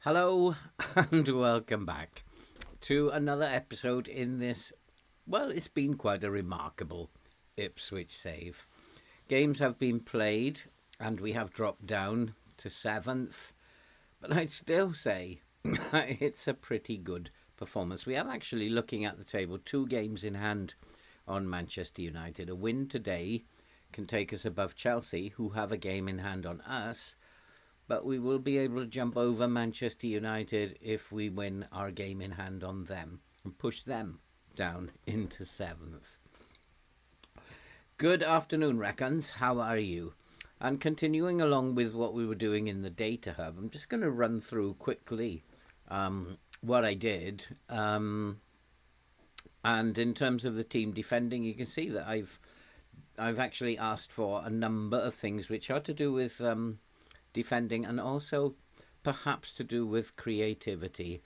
Hello and welcome back to another episode in this, well, it's been quite a remarkable Ipswich save. Games have been played and we have dropped down to 7th, but I'd still say it's a pretty good performance. We are actually looking at the table, 2 games in hand on Manchester United. A win today can take us above Chelsea, who have a game in hand on us, but we will be able to jump over Manchester United if we win our game in hand on them and push them down into 7th. Good afternoon, reckons. How are you? And continuing along with what we were doing in the data hub, I'm just going to run through quickly what I did. And in terms of the team defending, you can see that I've actually asked for a number of things which are to do with defending and also perhaps to do with creativity.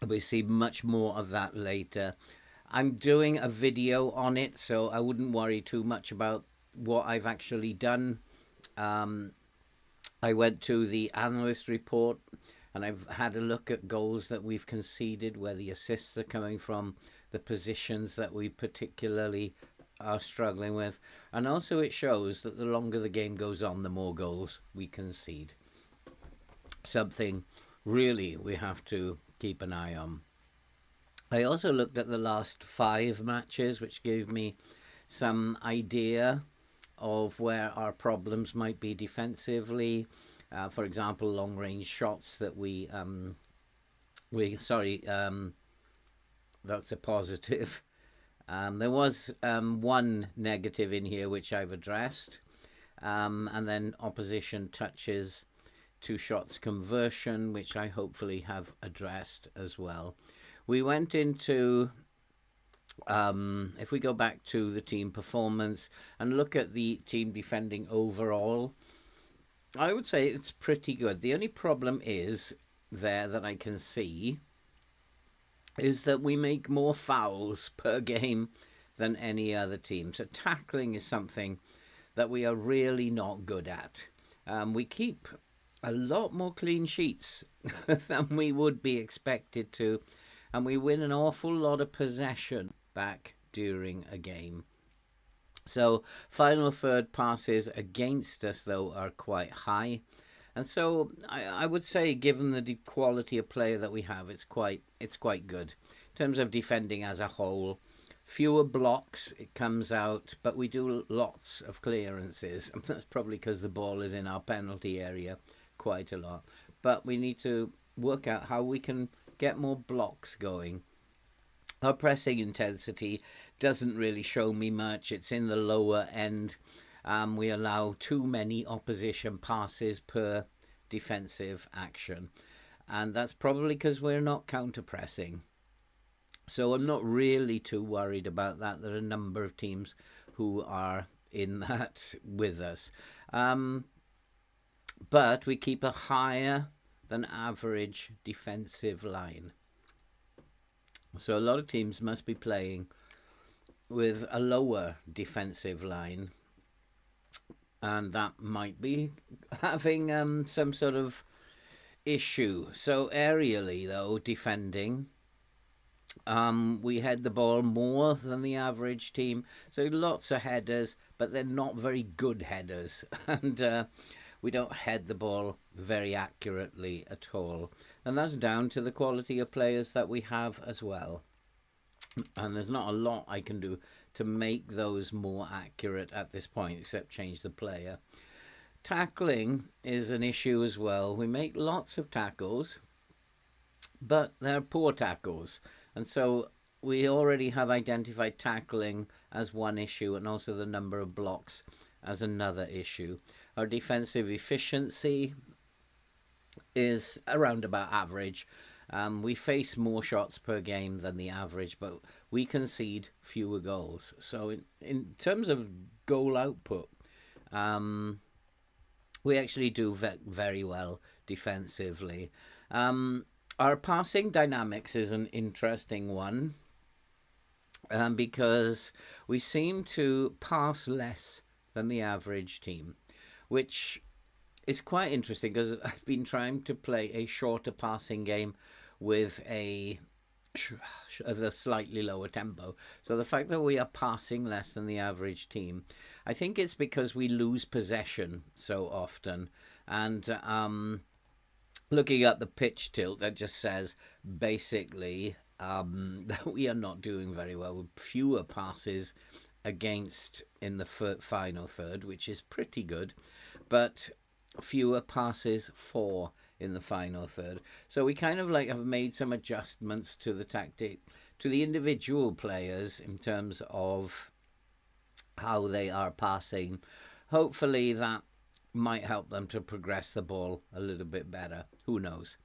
We see much more of that later. I'm doing a video on it, so I wouldn't worry too much about what I've actually done. I went to the analyst report and I've had a look at goals that we've conceded, where the assists are coming from, the positions that we particularly are struggling with, and also it shows that the longer the game goes on, the more goals we concede. Something really we have to keep an eye on. I also looked at the last 5 matches, which gave me some idea of where our problems might be defensively. For example, long-range shots that that's a positive. There was one negative in here which I've addressed, and then opposition touches to shots conversion, which I hopefully have addressed as well. We went into, if we go back to the team performance and look at the team defending overall, I would say it's pretty good. The only problem is there that I can see is that we make more fouls per game than any other team. So tackling is something that we are really not good at. We keep a lot more clean sheets than we would be expected to. and we win an awful lot of possession back during a game. So final third passes against us, though, are quite high. And so I would say, given the quality of player that we have, it's quite good. In terms of defending as a whole, fewer blocks, it comes out, but we do lots of clearances. That's probably because the ball is in our penalty area quite a lot. But we need to work out how we can get more blocks going. Our pressing intensity doesn't really show me much. It's in the lower end. We allow too many opposition passes per defensive action. And that's probably because we're not counter-pressing. So I'm not really too worried about that. There are a number of teams who are in that with us. But we keep a higher than average defensive line. So a lot of teams must be playing with a lower defensive line, and that might be having some sort of issue. So aerially, though, defending, we head the ball more than the average team. So lots of headers, but they're not very good headers. And we don't head the ball very accurately at all. And that's down to the quality of players that we have as well. And there's not a lot I can do to make those more accurate at this point, except change the player. Tackling is an issue as well. We make lots of tackles, but they're poor tackles. And so we already have identified tackling as one issue, and also the number of blocks as another issue. Our defensive efficiency is around about average. We face more shots per game than the average, but we concede fewer goals. So in terms of goal output, we actually do very well defensively. Our passing dynamics is an interesting one, because we seem to pass less than the average team, which is quite interesting because I've been trying to play a shorter passing game with a slightly lower tempo. So the fact that we are passing less than the average team, I think it's because we lose possession so often. And looking at the pitch tilt, that just says basically that we are not doing very well with fewer passes against in the final third, which is pretty good, but fewer passes for in the final third. So we kind of like have made some adjustments to the tactic, to the individual players in terms of how they are passing. Hopefully that might help them to progress the ball a little bit better. Who knows?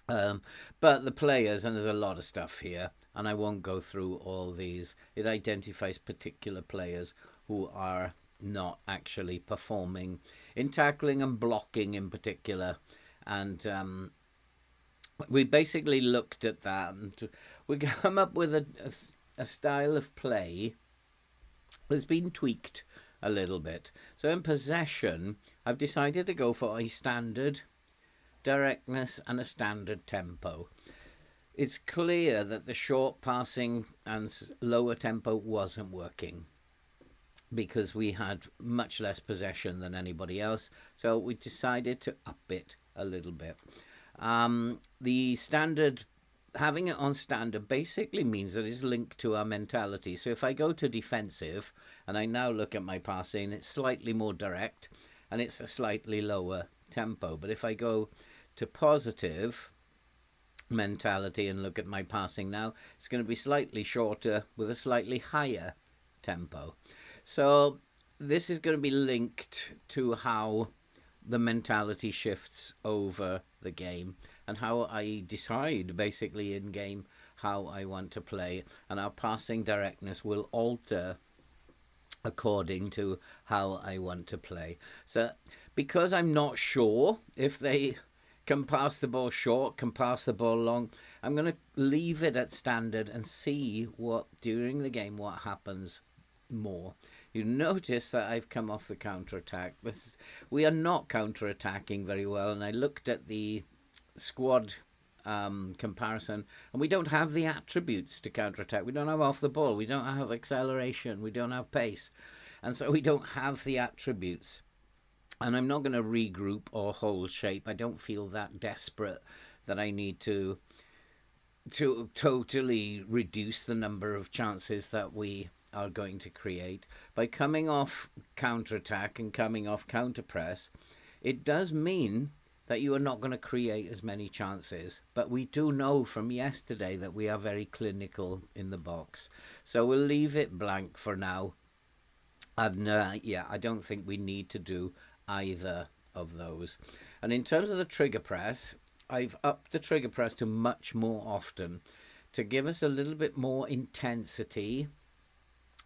But the players, and there's a lot of stuff here, and I won't go through all these. It identifies particular players who are not actually performing in tackling and blocking in particular. And we basically looked at that, and we come up with a style of play that's been tweaked a little bit. So in possession, I've decided to go for a standard directness and a standard tempo. It's clear that the short passing and lower tempo wasn't working because we had much less possession than anybody else. So we decided to up it a little bit. The standard, having it on standard basically means that it's linked to our mentality. So if I go to defensive and I now look at my passing, it's slightly more direct and it's a slightly lower tempo. But if I go to positive mentality and look at my passing now, it's going to be slightly shorter with a slightly higher tempo. So this is going to be linked to how the mentality shifts over the game and how I decide basically in game how I want to play, and our passing directness will alter according to how I want to play. So because I'm not sure if they can pass the ball short, can pass the ball long, I'm going to leave it at standard and see what during the game what happens more. You notice that I've come off the counter-attack. We are not counter-attacking very well, and I looked at the squad comparison, and we don't have the attributes to counterattack. We don't have off the ball, we don't have acceleration, we don't have pace, and so we don't have the attributes. And I'm not going to regroup or hold shape. I don't feel that desperate that I need to totally reduce the number of chances that we are going to create. By coming off counterattack and coming off counterpress, it does mean that you are not going to create as many chances. But we do know from yesterday that we are very clinical in the box. So we'll leave it blank for now. And yeah, I don't think we need to do either of those. And in terms of the trigger press, I've upped the trigger press to much more often to give us a little bit more intensity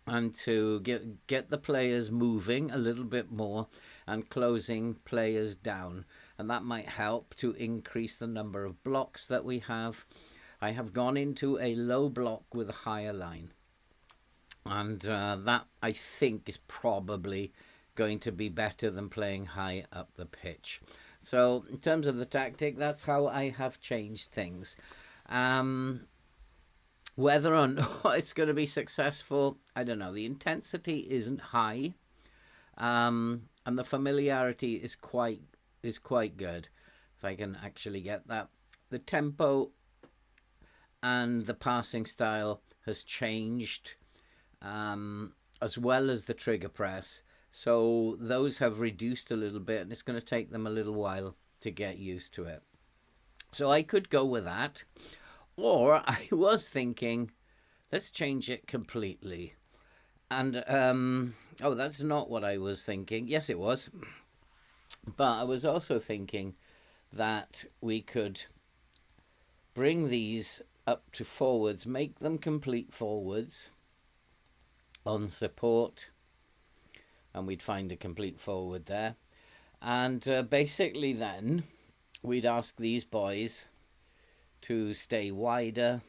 and to get the players moving a little bit more and closing players down. And that might help to increase the number of blocks that we have. I have gone into a low block with a higher line. And that, I think, is probably going to be better than playing high up the pitch. So in terms of the tactic, that's how I have changed things. Whether or not it's going to be successful, I don't know. The intensity isn't high, and the familiarity is quite good. If I can actually get that, the tempo and the passing style has changed, as well as the trigger press. So those have reduced a little bit, and it's going to take them a little while to get used to it. So I could go with that. Or I was thinking, let's change it completely. And, oh, that's not what I was thinking. Yes, it was. But I was also thinking that we could bring these up to forwards, make them complete forwards on support. And we'd find a complete forward there. And basically then, we'd ask these boys to stay wider.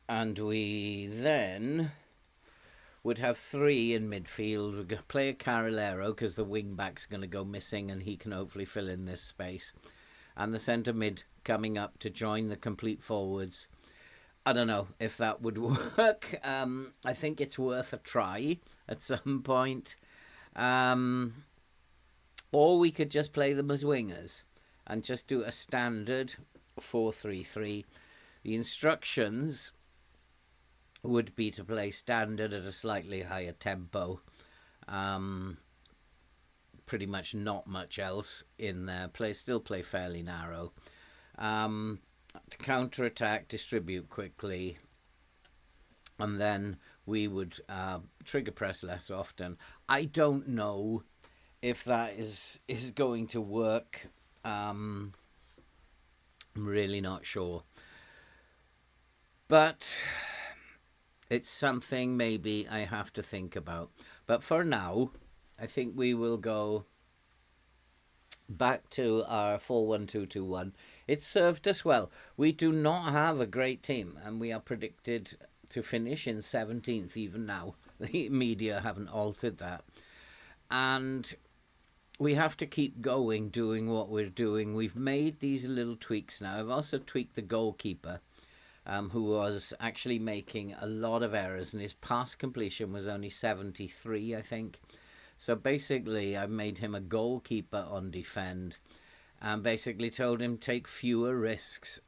And we then would have three in midfield. We're going to play a Carrilero because the wing-back's going to go missing and he can hopefully fill in this space. And the centre mid coming up to join the complete forwards. I don't know if that would work. I think it's worth a try at some point. Or we could just play them as wingers and just do a standard 4-3-3. The instructions would be to play standard at a slightly higher tempo. Pretty much not much else in there. Still play fairly narrow. To counter-attack, distribute quickly, and then we would trigger press less often. I don't know if that is going to work. I'm really not sure. But it's something maybe I have to think about. But for now, I think we will go back to our 4-1-2-2-1. It served us well. We do not have a great team, and we are predicted to finish in 17th even now. The media haven't altered that. And we have to keep going, doing what we're doing. We've made these little tweaks now. I've also tweaked the goalkeeper, who was actually making a lot of errors, and his pass completion was only 73, I think. So basically, I made him a goalkeeper on defend and basically told him take fewer risks.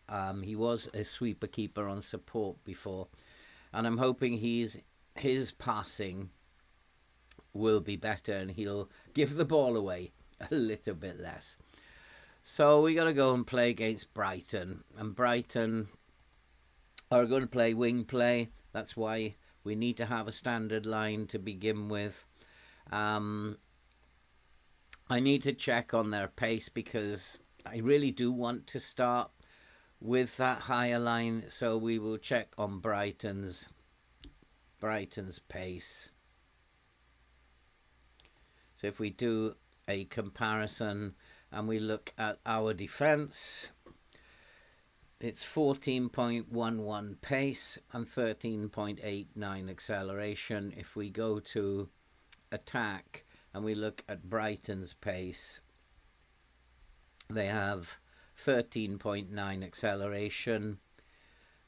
He was a sweeper keeper on support before, and I'm hoping his passing will be better and he'll give the ball away a little bit less. So we got to go and play against Brighton, and Brighton are going to play wing play. That's why we need to have a standard line to begin with. I need to check on their pace because I really do want to start with that higher line. So we will check on Brighton's pace. So if we do a comparison and we look at our defence, it's 14.11 pace and 13.89 acceleration. If we go to attack and we look at Brighton's pace, They have 13.9 acceleration,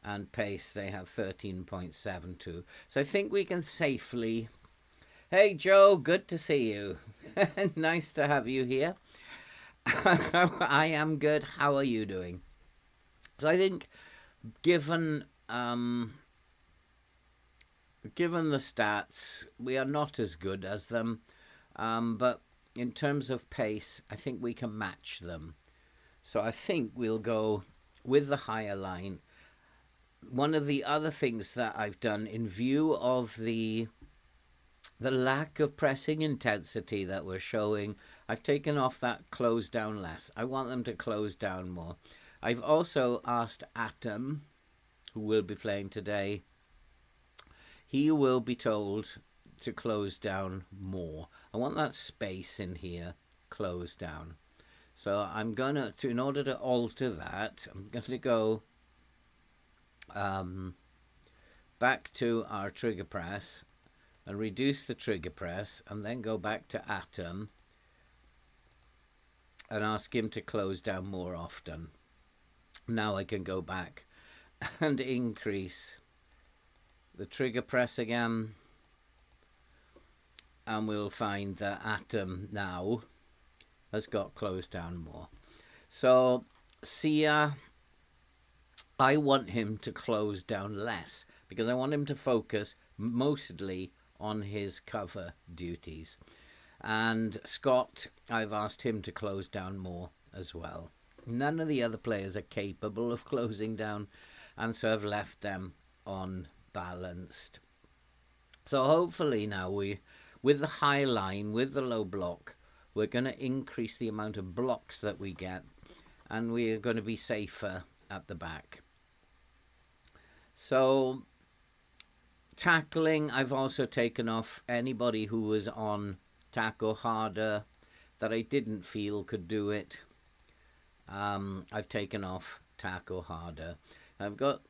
and pace they have 13.72. So I think we can safely... Hey Joe, good to see you. Nice to have you here. I am good. How are you doing? So I think given given the stats, we are not as good as them, but in terms of pace, I think we can match them. So I think we'll go with the higher line. One of the other things that I've done in view of the lack of pressing intensity that we're showing, I've taken off that close down less. I want them to close down more. I've also asked Atom, who will be playing today, he will be told to close down more. I want that space in here closed down. So I'm going to, in order to alter that, I'm going to go back to our trigger press and reduce the trigger press, and then go back to Atom and ask him to close down more often. Now I can go back and increase the trigger press again, and we'll find that Atom now has got closed down more. So Sia, I want him to close down less because I want him to focus mostly on his cover duties. And Scott, I've asked him to close down more as well. None of the other players are capable of closing down, and so I've left them on balanced. So hopefully now with the high line, with the low block, we're going to increase the amount of blocks that we get, and we are going to be safer at the back. So tackling, I've also taken off anybody who was on tackle harder that I didn't feel could do it. I've taken off tackle harder. I've got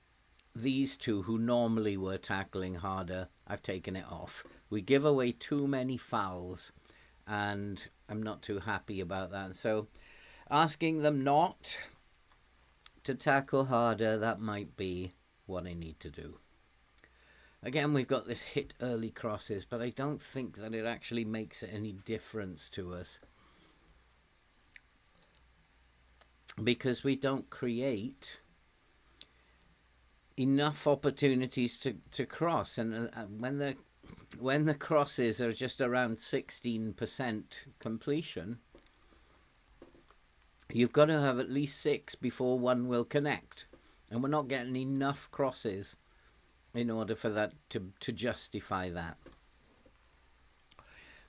these two who normally were tackling harder. I've taken it off. We give away too many fouls, and I'm not too happy about that. So asking them not to tackle harder, that might be what I need to do. Again, we've got this hit early crosses, but I don't think that it actually makes any difference to us, because we don't create enough opportunities to cross, and when the crosses are just around 16% completion, you've got to have at least 6 before one will connect, and we're not getting enough crosses in order for that to justify that.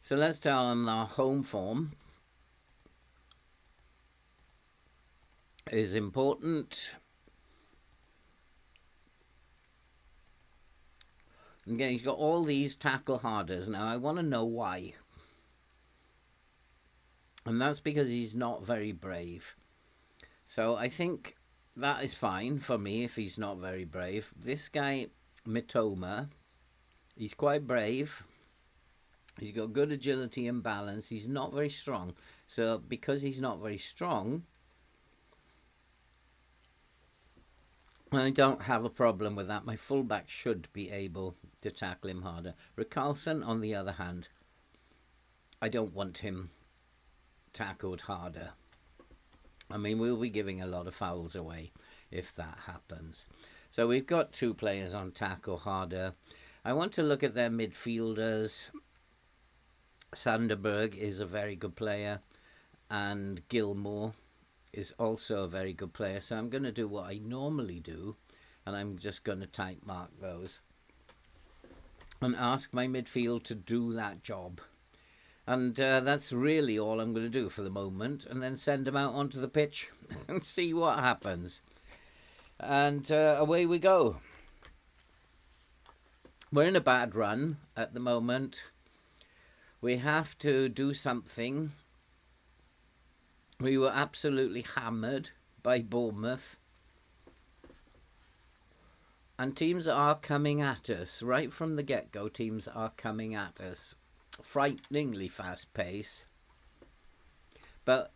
So let's tell them our home form is important. Again, he's got all these tackle harders. Now, I want to know why. And that's because he's not very brave. So I think that is fine for me if he's not very brave. This guy, Mitoma, he's quite brave. He's got good agility and balance. He's not very strong. So because he's not very strong, I don't have a problem with that. My fullback should be able to tackle him harder. Rickarlson, on the other hand, I don't want him tackled harder. I mean, we'll be giving a lot of fouls away if that happens. So we've got 2 players on tackle harder. I want to look at their midfielders. Sanderberg is a very good player, and Gilmore is also a very good player. So I'm going to do what I normally do, and I'm just going to type mark those and ask my midfield to do that job. And that's really all I'm going to do for the moment, and then send them out onto the pitch and see what happens. And away we go. We're in a bad run at the moment. We have to do something. We were absolutely hammered by Bournemouth. And teams are coming at us. Right from the get-go, teams are coming at us. Frighteningly fast pace. But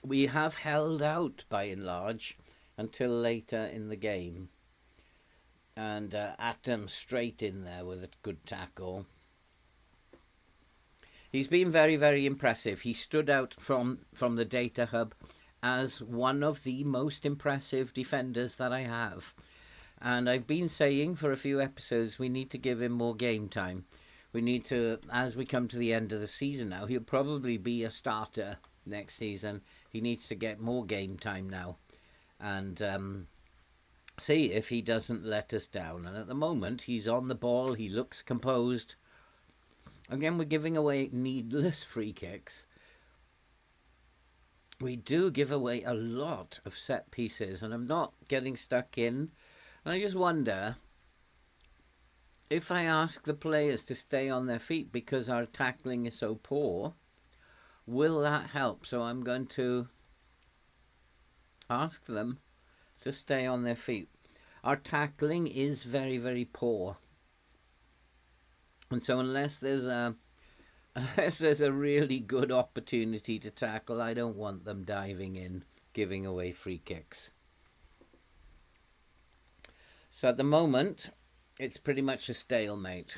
we have held out by and large until later in the game. And Atom straight in there with a good tackle. He's been very, very impressive. He stood out from the data hub as one of the most impressive defenders that I have. And I've been saying for a few episodes we need to give him more game time. We need to, as we come to the end of the season now, he'll probably be a starter next season. He needs to get more game time now. And see if he doesn't let us down. And at the moment, he's on the ball. He looks composed. Again, we're giving away needless free kicks. We do give away a lot of set pieces, and I'm not getting stuck in. And I just wonder if I ask the players to stay on their feet because our tackling is so poor, will that help? So I'm going to ask them to stay on their feet. Our tackling is very, very poor. And so unless there's a really good opportunity to tackle, I don't want them diving in, giving away free kicks. So at the moment, it's pretty much a stalemate.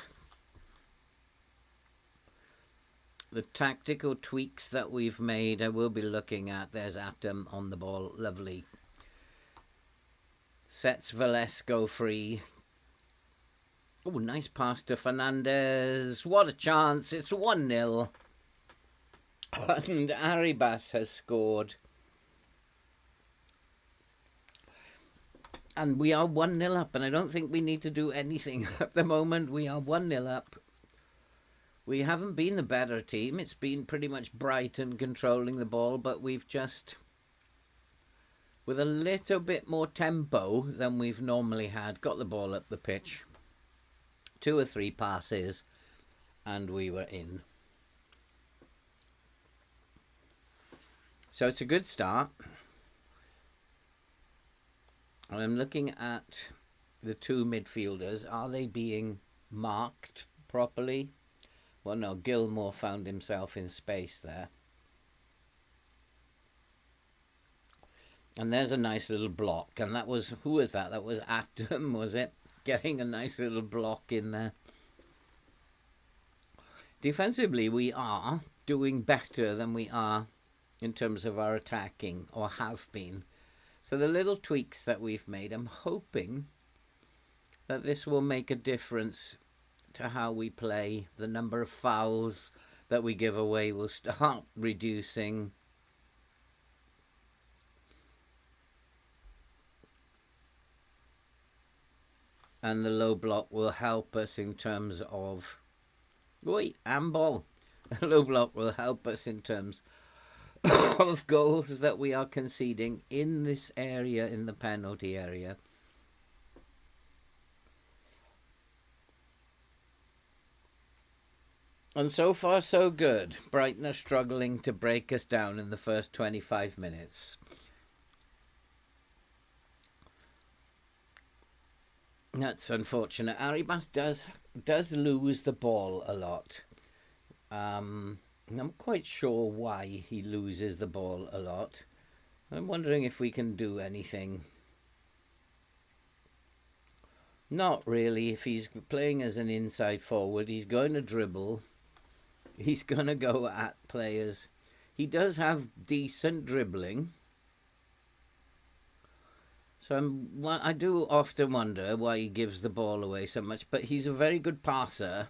The tactical tweaks that we've made, I will be looking at. There's Atom on the ball, lovely. Sets Velasco free. Oh, nice pass to Fernandez. What a chance. It's 1-0. And Arribas has scored. And we are 1-0 up. And I don't think we need to do anything at the moment. We are 1-0 up. We haven't been the better team. It's been pretty much Brighton controlling the ball. But we've just, with a little bit more tempo than we've normally had, got the ball up the pitch. 2 or 3 passes, and we were in. So it's a good start. I'm looking at the 2 midfielders. Are they being marked properly? Well, no, Gilmore found himself in space there. And there's a nice little block. And that was, who was that? That was Atom, was it? Getting a nice little block in there. Defensively, we are doing better than we are in terms of our attacking, or have been. So the little tweaks that we've made, I'm hoping that this will make a difference to how we play. The number of fouls that we give away will start reducing. And the low block will help us in terms of... Wait, handball. The low block will help us in terms of goals that we are conceding in this area, in the penalty area. And so far, so good. Brighton are struggling to break us down in the first 25 minutes. That's unfortunate. Arribas does lose the ball a lot. I'm quite sure why he loses the ball a lot. I'm wondering if we can do anything. Not really. If he's playing as an inside forward, he's going to dribble. He's going to go at players. He does have decent dribbling. So I do often wonder why he gives the ball away so much. But he's a very good passer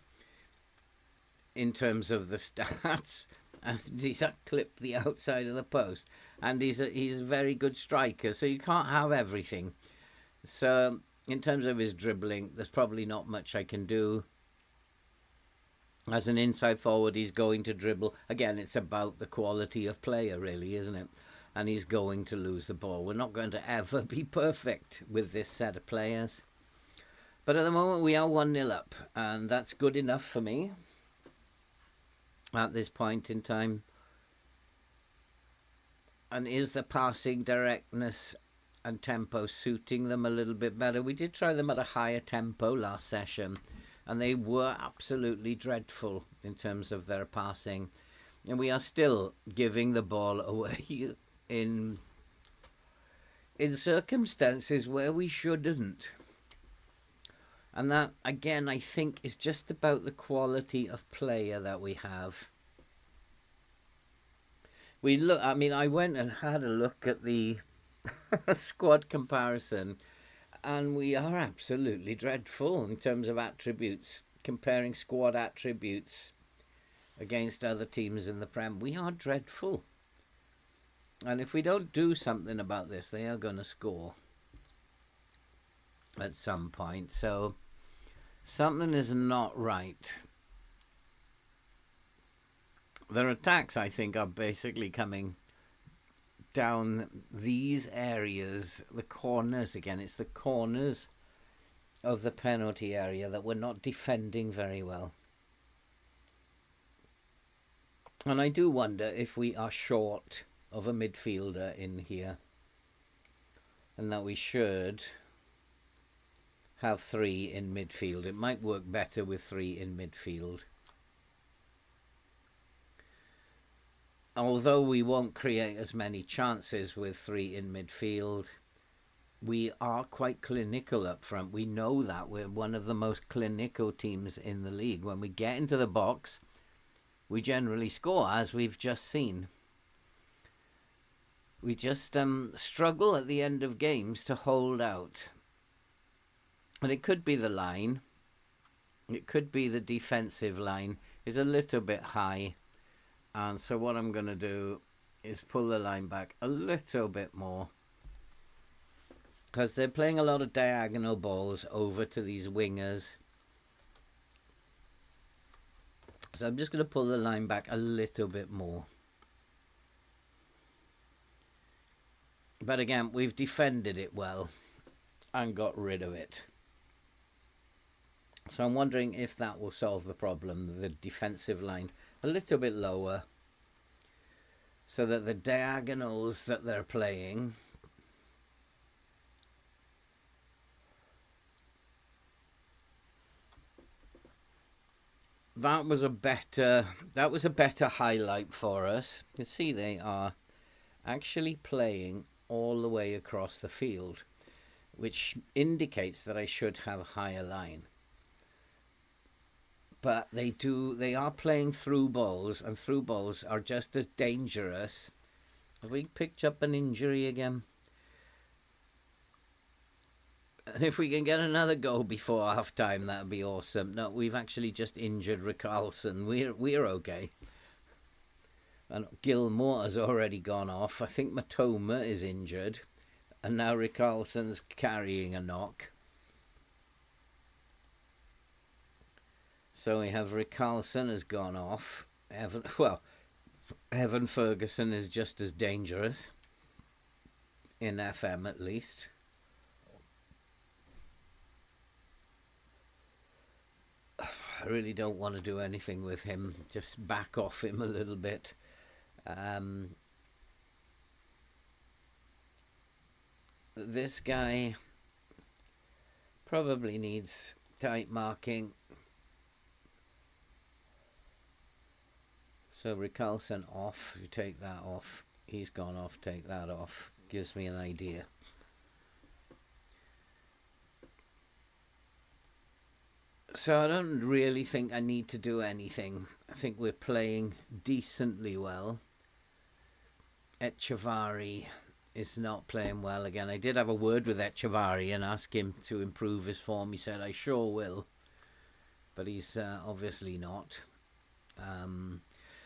in terms of the stats. And he's clipped the outside of the post. And he's a very good striker. So you can't have everything. So in terms of his dribbling, there's probably not much I can do. As an inside forward, he's going to dribble. Again, it's about the quality of player, really, isn't it? And he's going to lose the ball. We're not going to ever be perfect with this set of players. But at the moment, we are 1-0 up. And that's good enough for me at this point in time. And is the passing directness and tempo suiting them a little bit better? We did try them at a higher tempo last session. And they were absolutely dreadful in terms of their passing. And we are still giving the ball away in circumstances where we shouldn't. And that, again, I think is just about the quality of player that we have. I went and had a look at the squad comparison, and we are absolutely dreadful in terms of attributes. Comparing squad attributes against other teams in the Prem, we are dreadful. And if we don't do something about this, they are going to score at some point. So something is not right. Their attacks, I think, are basically coming down these areas, the corners again. It's the corners of the penalty area that we're not defending very well. And I do wonder if we are short of a midfielder in here, and that we should have 3 in midfield. It might work better with 3 in midfield. Although we won't create as many chances with 3 in midfield, we are quite clinical up front. We know that. We're one of the most clinical teams in the league. When we get into the box, we generally score, as we've just seen. We just struggle at the end of games to hold out. And it could be the line. It could be the defensive line is a little bit high. And so what I'm going to do is pull the line back a little bit more, because they're playing a lot of diagonal balls over to these wingers. So I'm just going to pull the line back a little bit more. But again, we've defended it well and got rid of it. So I'm wondering if that will solve the problem, the defensive line a little bit lower, so that the diagonals that they're playing that was a better highlight for us. You see they are actually playing all the way across the field, which indicates that I should have a higher line. But they are playing through balls, and through balls are just as dangerous. Have we picked up an injury again? And if we can get another goal before half time, that would be awesome. No, we've actually just injured Richarlison. We're okay. And Gilmore has already gone off. I think Matoma is injured. And now Richarlison's carrying a knock. So we have Richarlison has gone off. Evan Ferguson is just as dangerous. In FM at least. I really don't want to do anything with him. Just back off him a little bit. This guy probably needs tight marking. So Richarlison off. You take that off. He's gone off. Take that off. Gives me an idea. So I don't really think I need to do anything. I think we're playing decently well. Echevarri is not playing well again. I did have a word with Echevarri and ask him to improve his form. He said, I sure will. But he's obviously not.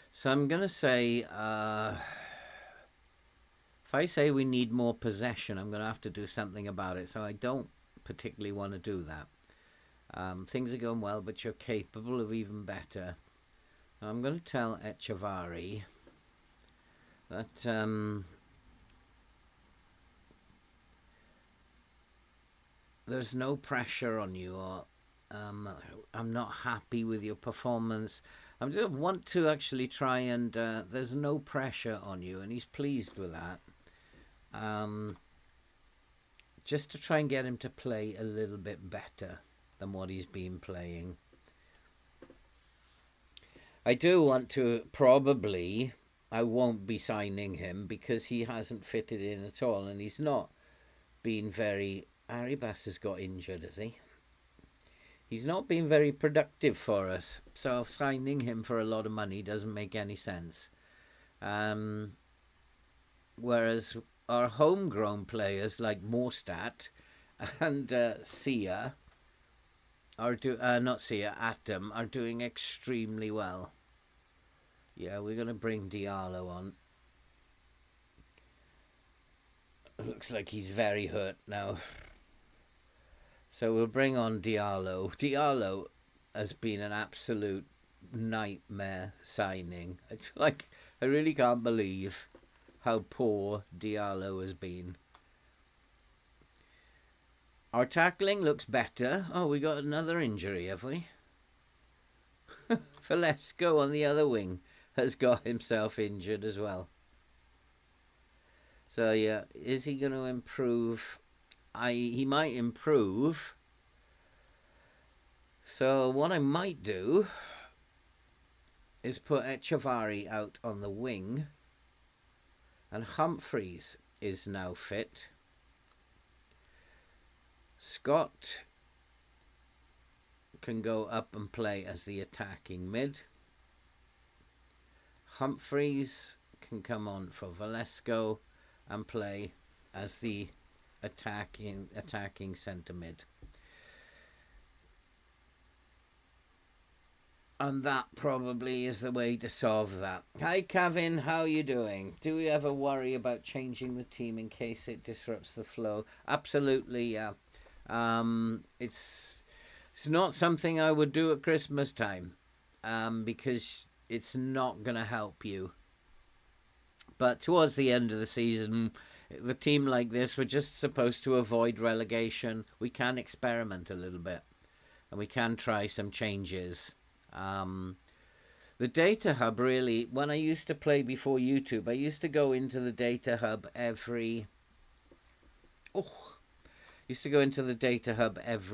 So I'm going to say, if I say we need more possession, I'm going to have to do something about it. So I don't particularly want to do that. Things are going well, but you're capable of even better. I'm going to tell Echevarri that there's no pressure on you, or I'm not happy with your performance. I want to actually try and there's no pressure on you, and he's pleased with that. Just to try and get him to play a little bit better than what he's been playing. I do want to probably I won't be signing him because he hasn't fitted in at all, and he's not been very. Arribas has got injured, has he? He's not been very productive for us, so signing him for a lot of money doesn't make any sense. Whereas our homegrown players like Morstat and Sia not Sia, Atom are doing extremely well. Yeah, we're going to bring Diallo on. Looks like he's very hurt now. So we'll bring on Diallo. Diallo has been an absolute nightmare signing. I really can't believe how poor Diallo has been. Our tackling looks better. Oh, we got another injury, have we? Valesco on the other wing has got himself injured as well. So yeah, is he going to improve? He might improve. So what I might do is put Echevarri out on the wing, and Humphreys is now fit. Scott can go up and play as the attacking mid. Humphreys can come on for Valesco and play as the attacking centre mid. And that probably is the way to solve that. Hi, Kevin. How are you doing? Do we ever worry about changing the team in case it disrupts the flow? Absolutely, yeah. It's not something I would do at Christmas time, because it's not going to help you. But towards the end of the season, the team like this, we're just supposed to avoid relegation. We can experiment a little bit, and we can try some changes. The data hub really, when I used to play before YouTube, I used to go into the data hub every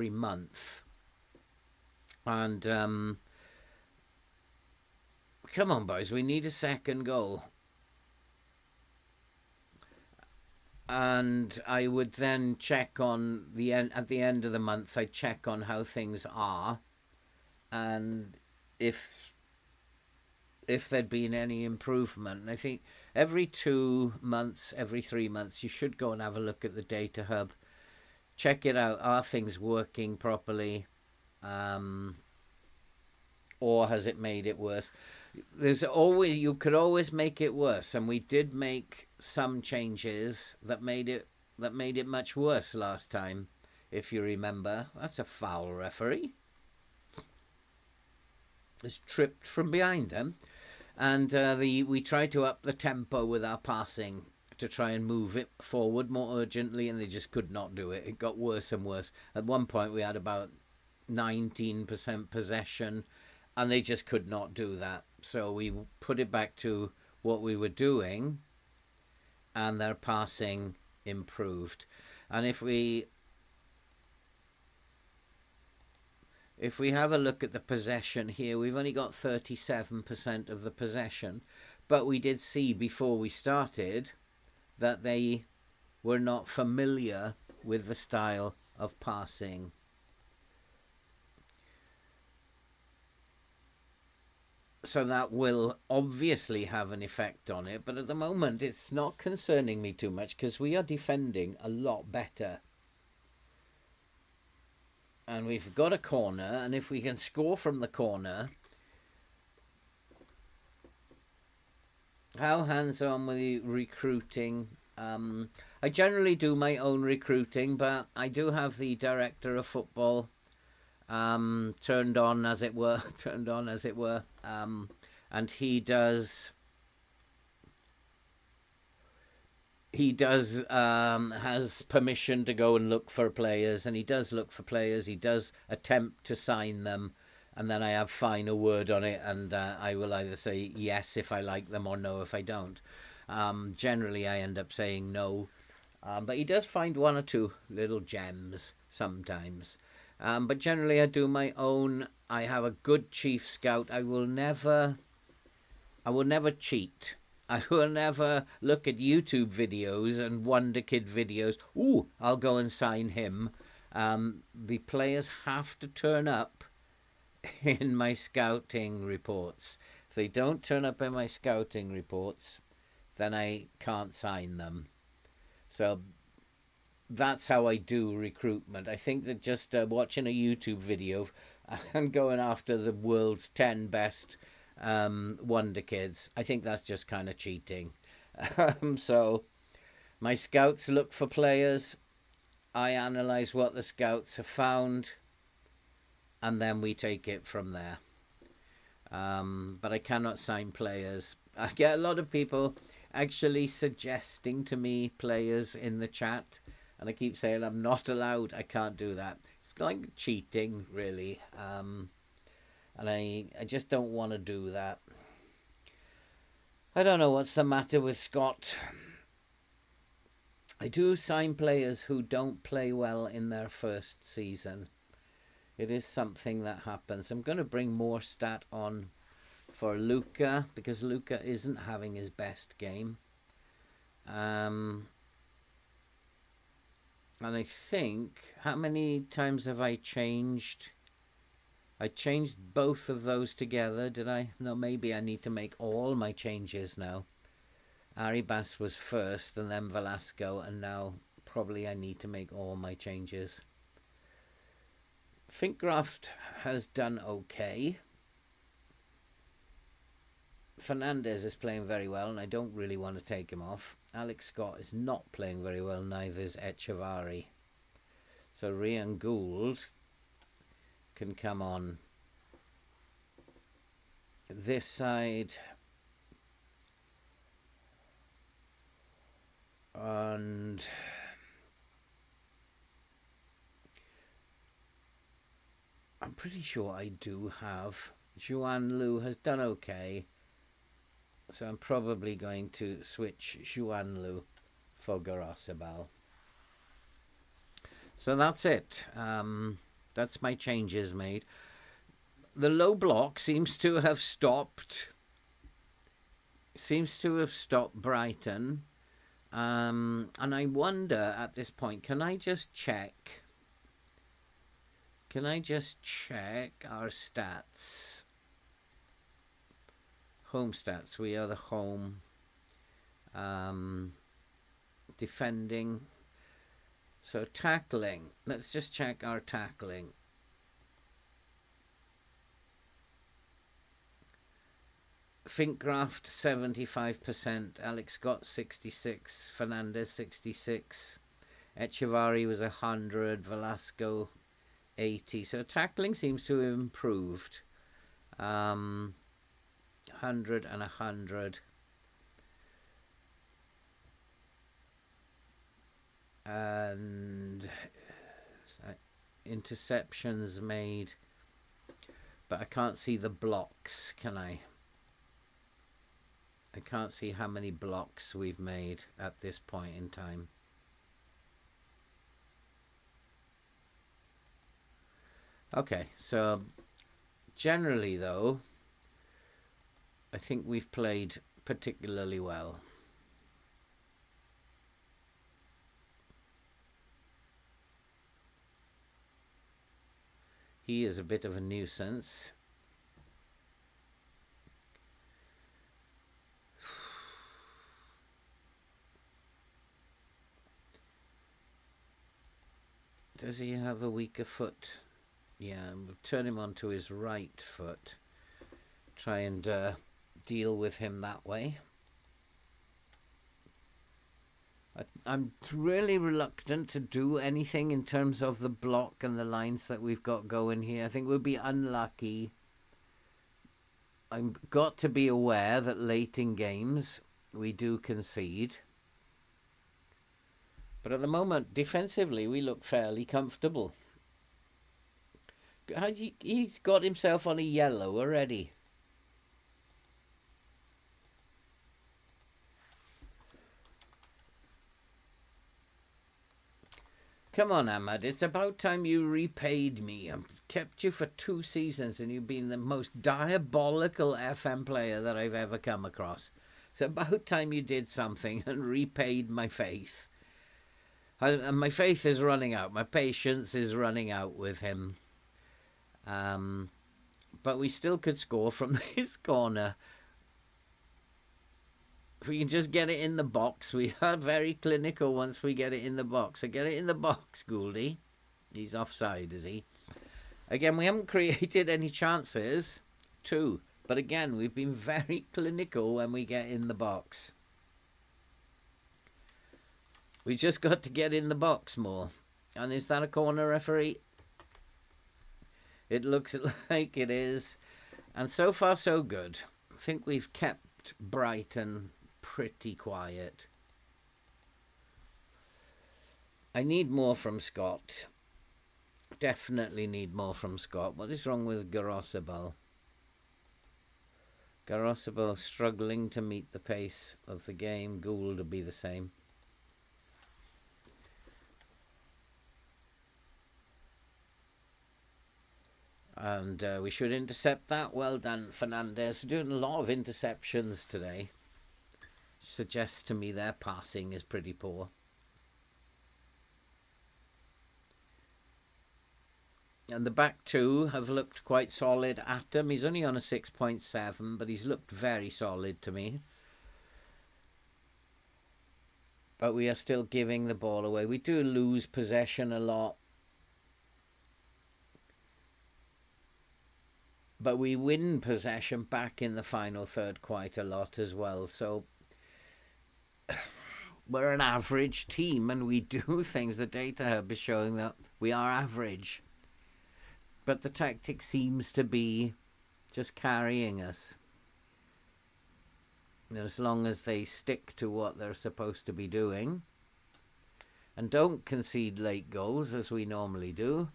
month. And come on, boys, we need a second goal. And I would then check on at the end of the month, I'd check on how things are, and if there'd been any improvement. And I think every 2 months, every 3 months, you should go and have a look at the data hub. Check it out. Are things working properly? Or has it made it worse? You could always make it worse, and we did make some changes that made it much worse last time, if you remember. That's a foul, referee. It's tripped from behind them, and we tried to up the tempo with our passing to try and move it forward more urgently, and they just could not do it. It got worse and worse. At one point we had about 19% possession, and they just could not do that. So we put it back to what we were doing, and their passing improved. And if we have a look at the possession here, we've only got 37% of the possession, but we did see before we started that they were not familiar with the style of passing. So that will obviously have an effect on it, but at the moment it's not concerning me too much because we are defending a lot better. And we've got a corner, and if we can score from the corner... How hands-on with the recruiting? I generally do my own recruiting, but I do have the director of football turned on, as it were, and he has permission to go and look for players, and he does look for players. He does attempt to sign them, and then I have final word on it, and I will either say yes if I like them or no if I don't. Generally, I end up saying no, but he does find one or two little gems sometimes. But generally, I do my own. I have a good chief scout. I will never cheat. I will never look at YouTube videos and Wonder Kid videos. Ooh, I'll go and sign him. The players have to turn up in my scouting reports. If they don't turn up in my scouting reports, then I can't sign them. So that's how I do recruitment. I think that just watching a YouTube video and going after the world's 10 best Wonder Kids, I think that's just kind of cheating. So my scouts look for players. I analyze what the scouts have found, and then we take it from there. But I cannot sign players. I get a lot of people actually suggesting to me players in the chat, and I keep saying I'm not allowed. I can't do that. It's like cheating, really. And I just don't want to do that. I don't know what's the matter with Scott. I do sign players who don't play well in their first season. It is something that happens. I'm going to bring more stat on for Luca, because Luca isn't having his best game. And I think, how many times have I changed? I changed both of those together, did I? No, maybe I need to make all my changes now. Arribas was first, and then Velasco, and now probably I need to make all my changes. Finkgraft has done okay. Fernandez is playing very well, and I don't really want to take him off. Alex Scott is not playing very well, neither is Echevarri. So Ryan Gould can come on this side. And I'm pretty sure I do have Juan Lu has done okay. So I'm probably going to switch Juan Lu for Garasabal. So that's it. That's my changes made. The low block seems to have stopped. Seems to have stopped Brighton. And I wonder at this point, can I just check? Can I just check our stats? Home stats. We are the home. Defending. So tackling. Let's just check our tackling. Finkgraft 75%, Alex Scott 66, Fernandez 66, Echevarri was 100, Velasco 80. So tackling seems to have improved. 100 and 100. And interceptions made, but I can't see the blocks, can I? I can't see how many blocks we've made at this point in time. Okay, so generally though, I think we've played particularly well. He is a bit of a nuisance. Does he have a weaker foot? Yeah, we'll turn him onto his right foot. Try and deal with him that way. I'm really reluctant to do anything in terms of the block and the lines that we've got going here. I think we'll be unlucky. I've got to be aware that late in games we do concede. But at the moment, defensively, we look fairly comfortable. He's got himself on a yellow already. Come on, Ahmad. It's about time you repaid me. I've kept you for 2 seasons and you've been the most diabolical FM player that I've ever come across. It's about time you did something and repaid my faith. And my faith is running out. My patience is running out with him. But we still could score from this corner. If we can just get it in the box. We are very clinical once we get it in the box. So get it in the box, Gouldy. He's offside, is he? Again, we haven't created any chances. 2. But again, we've been very clinical when we get in the box. We just got to get in the box more. And is that a corner, referee? It looks like it is. And so far, so good. I think we've kept Brighton pretty quiet. I need more from Scott. Definitely need more from Scott. What is wrong with Garosabal? Garosabal struggling to meet the pace of the game. Gould will be the same. And we should intercept that. Well done, Fernandez. We're doing a lot of interceptions today. Suggests to me their passing is pretty poor. And the back two have looked quite solid at him. He's only on a 6.7, but he's looked very solid to me. But we are still giving the ball away. We do lose possession a lot. But we win possession back in the final third quite a lot as well. So we're an average team and we do things. The data hub is showing that we are average. But the tactic seems to be just carrying us. As long as they stick to what they're supposed to be doing and don't concede late goals as we normally do,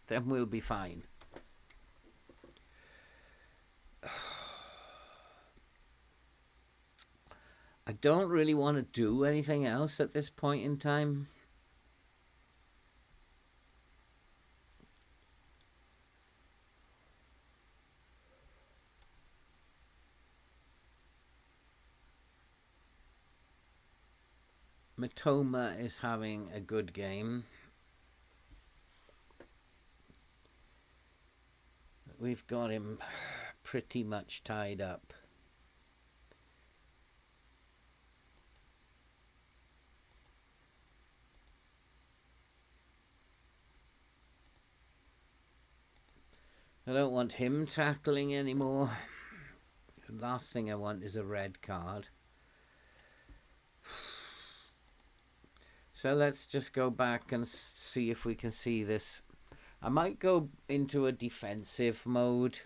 then we'll be fine. I don't really want to do anything else at this point in time. Matoma is having a good game. We've got him pretty much tied up. I don't want him tackling anymore. The last thing I want is a red card. So let's just go back and see if we can see this. I might go into a defensive mode.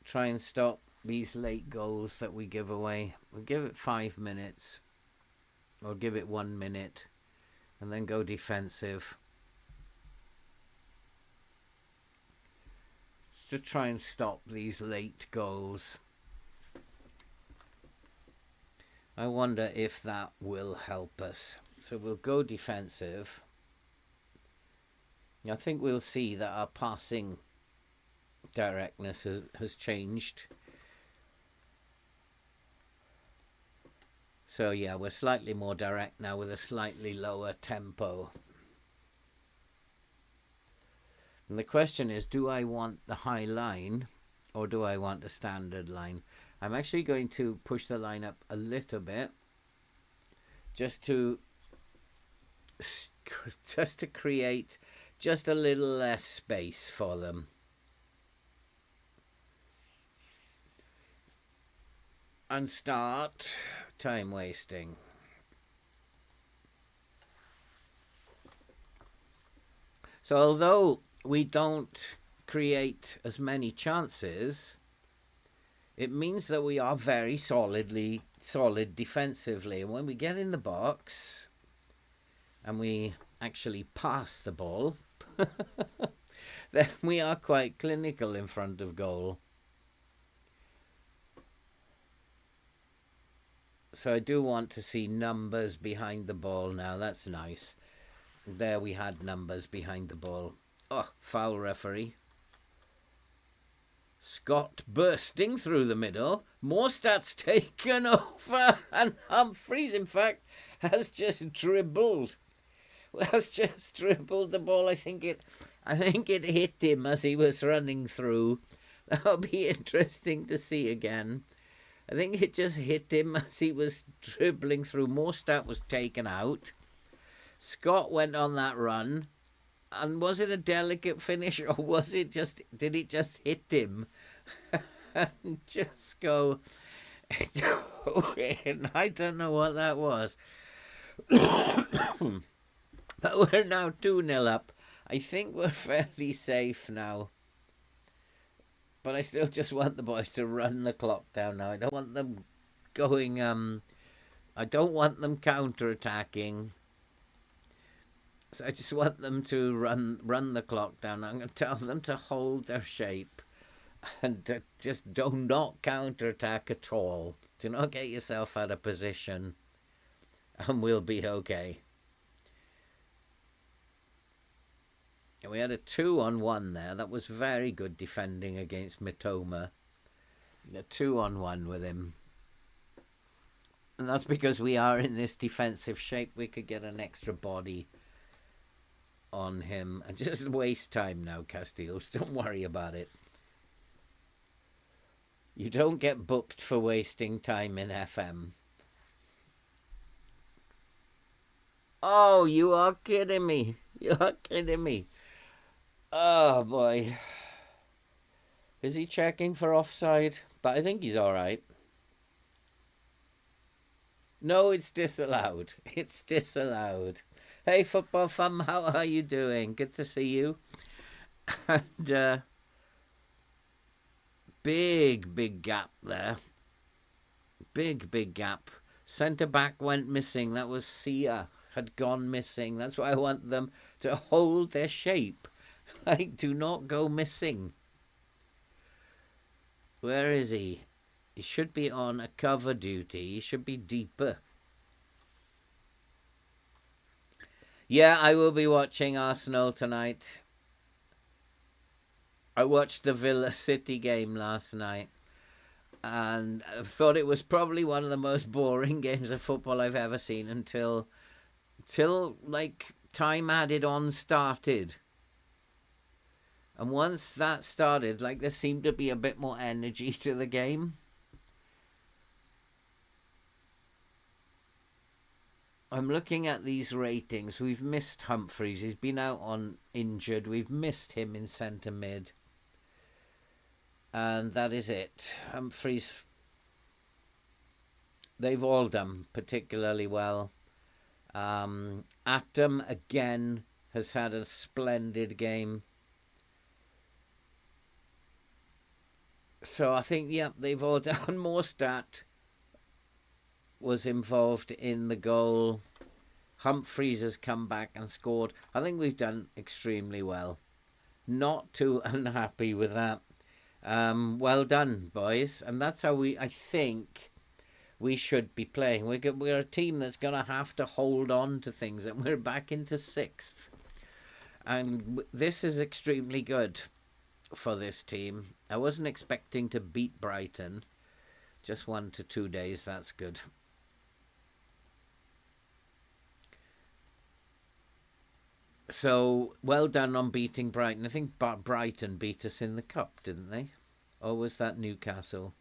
Try and stop these late goals that we give away. We'll give it 5 minutes. Or give it 1 minute. And then go defensive. To try and stop these late goals. I wonder if that will help us. So we'll go defensive. I think we'll see that our passing directness has changed. So yeah, we're slightly more direct now with a slightly lower tempo. And the question is, do I want the high line or do I want a standard line? I'm actually going to push the line up a little bit just to create just a little less space for them. And start time wasting. So although we don't create as many chances, it means that we are very solid defensively. And when we get in the box and we actually pass the ball, then we are quite clinical in front of goal. So I do want to see numbers behind the ball now. That's nice. There we had numbers behind the ball. Oh, foul, referee. Scott bursting through the middle. Morstadt's taken over, and Humphreys, in fact, has just dribbled. Has just dribbled the ball. I think it hit him as he was running through. That'll be interesting to see again. I think it just hit him as he was dribbling through. Morstadt was taken out. Scott went on that run. And was it a delicate finish, or was it just, did it just hit him and just go in? I don't know what that was. But we're now 2-0 up. I think we're fairly safe now. But I still just want the boys to run the clock down now. I don't want them going, I don't want them counter-attacking. So I just want them to run the clock down. I'm going to tell them to hold their shape and to just do not counterattack at all. Do not get yourself out of position, and we'll be okay. And we had a 2-on-1 there. That was very good defending against Mitoma. The 2-on-1 with him. And that's because we are in this defensive shape. We could get an extra body on him and just waste time now, Castiles. Don't worry about it. You don't get booked for wasting time in FM. Oh, you are kidding me. You are kidding me. Oh, boy. Is he checking for offside? But I think he's all right. No, it's disallowed. It's disallowed. Hey, Football Fam, how are you doing? Good to see you. And big gap there. Big gap. Centre-back went missing. That was Sia. Had gone missing. That's why I want them to hold their shape. Like, do not go missing. Where is he? He should be on a cover duty. He should be deeper. Yeah, I will be watching Arsenal tonight. I watched the Villa City game last night, and I thought it was probably one of the most boring games of football I've ever seen until like time added on started. And once that started, like, there seemed to be a bit more energy to the game. I'm looking at these ratings. We've missed Humphreys. He's been out on injured. We've missed him in centre mid. And that is it. Humphreys, they've all done particularly well. Atom, again, has had a splendid game. So I think, yeah, they've all done. Morstadt was involved in the goal. Humphreys has come back and scored. I think we've done extremely well. Not too unhappy with that. Well done, boys. And that's how I think we should be playing. We're a team that's going to have to hold on to things, and we're back into 6th. And this is extremely good for this team. I wasn't expecting to beat Brighton. Just 1 to 2 days, that's good. So, well done on beating Brighton. I think Brighton beat us in the cup, didn't they? Or was that Newcastle?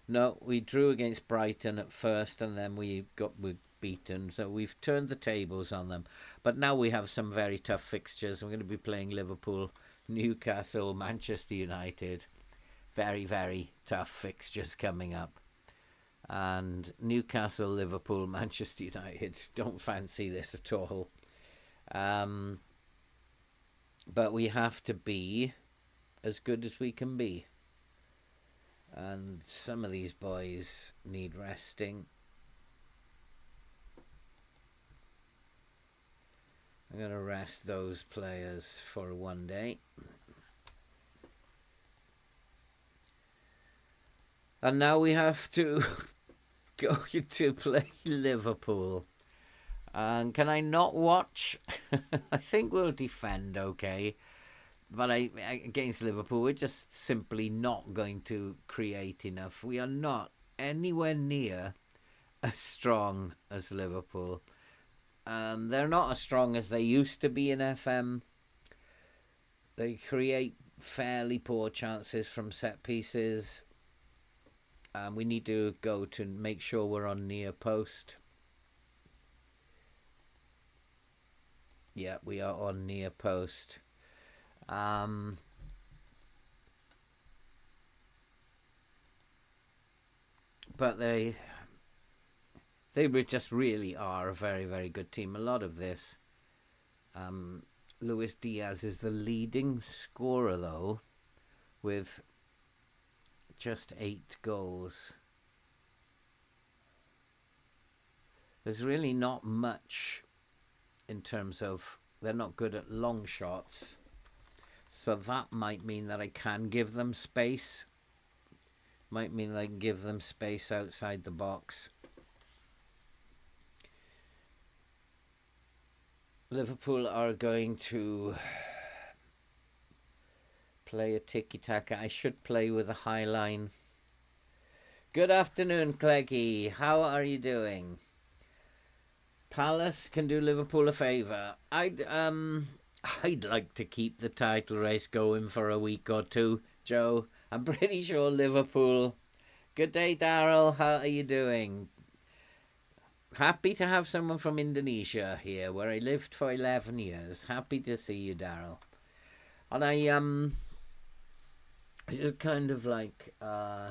No, we drew against Brighton at first, and then we were beaten. So we've turned the tables on them. But now we have some very tough fixtures. We're going to be playing Liverpool, Newcastle, Manchester United. Very, very tough fixtures coming up. And Newcastle, Liverpool, Manchester United. Don't fancy this at all. But we have to be as good as we can be. And some of these boys need resting. I'm going to rest those players for one day. And now we have to go to play Liverpool. And can I not watch? I think we'll defend okay. But against Liverpool, we're just simply not going to create enough. We are not anywhere near as strong as Liverpool. They're not as strong as they used to be in FM. They create fairly poor chances from set pieces. We need to go to make sure we're on near post. Yeah, we are on near post. But they just really are a very, very good team. A lot of this. Luis Diaz is the leading scorer, though, with just 8 goals. There's really not much in terms of they're not good at long shots. So that might mean that I can give them space. Might mean I can give them space outside the box. Liverpool are going to play a tiki-taka. I should play with a high line. Good afternoon, Cleggy. How are you doing? Palace can do Liverpool a favour. I'd like to keep the title race going for a week or two, Joe. I'm pretty sure Liverpool... Good day, Daryl. How are you doing? Happy to have someone from Indonesia here, where I lived for 11 years. Happy to see you, Daryl. And I just kind of like... I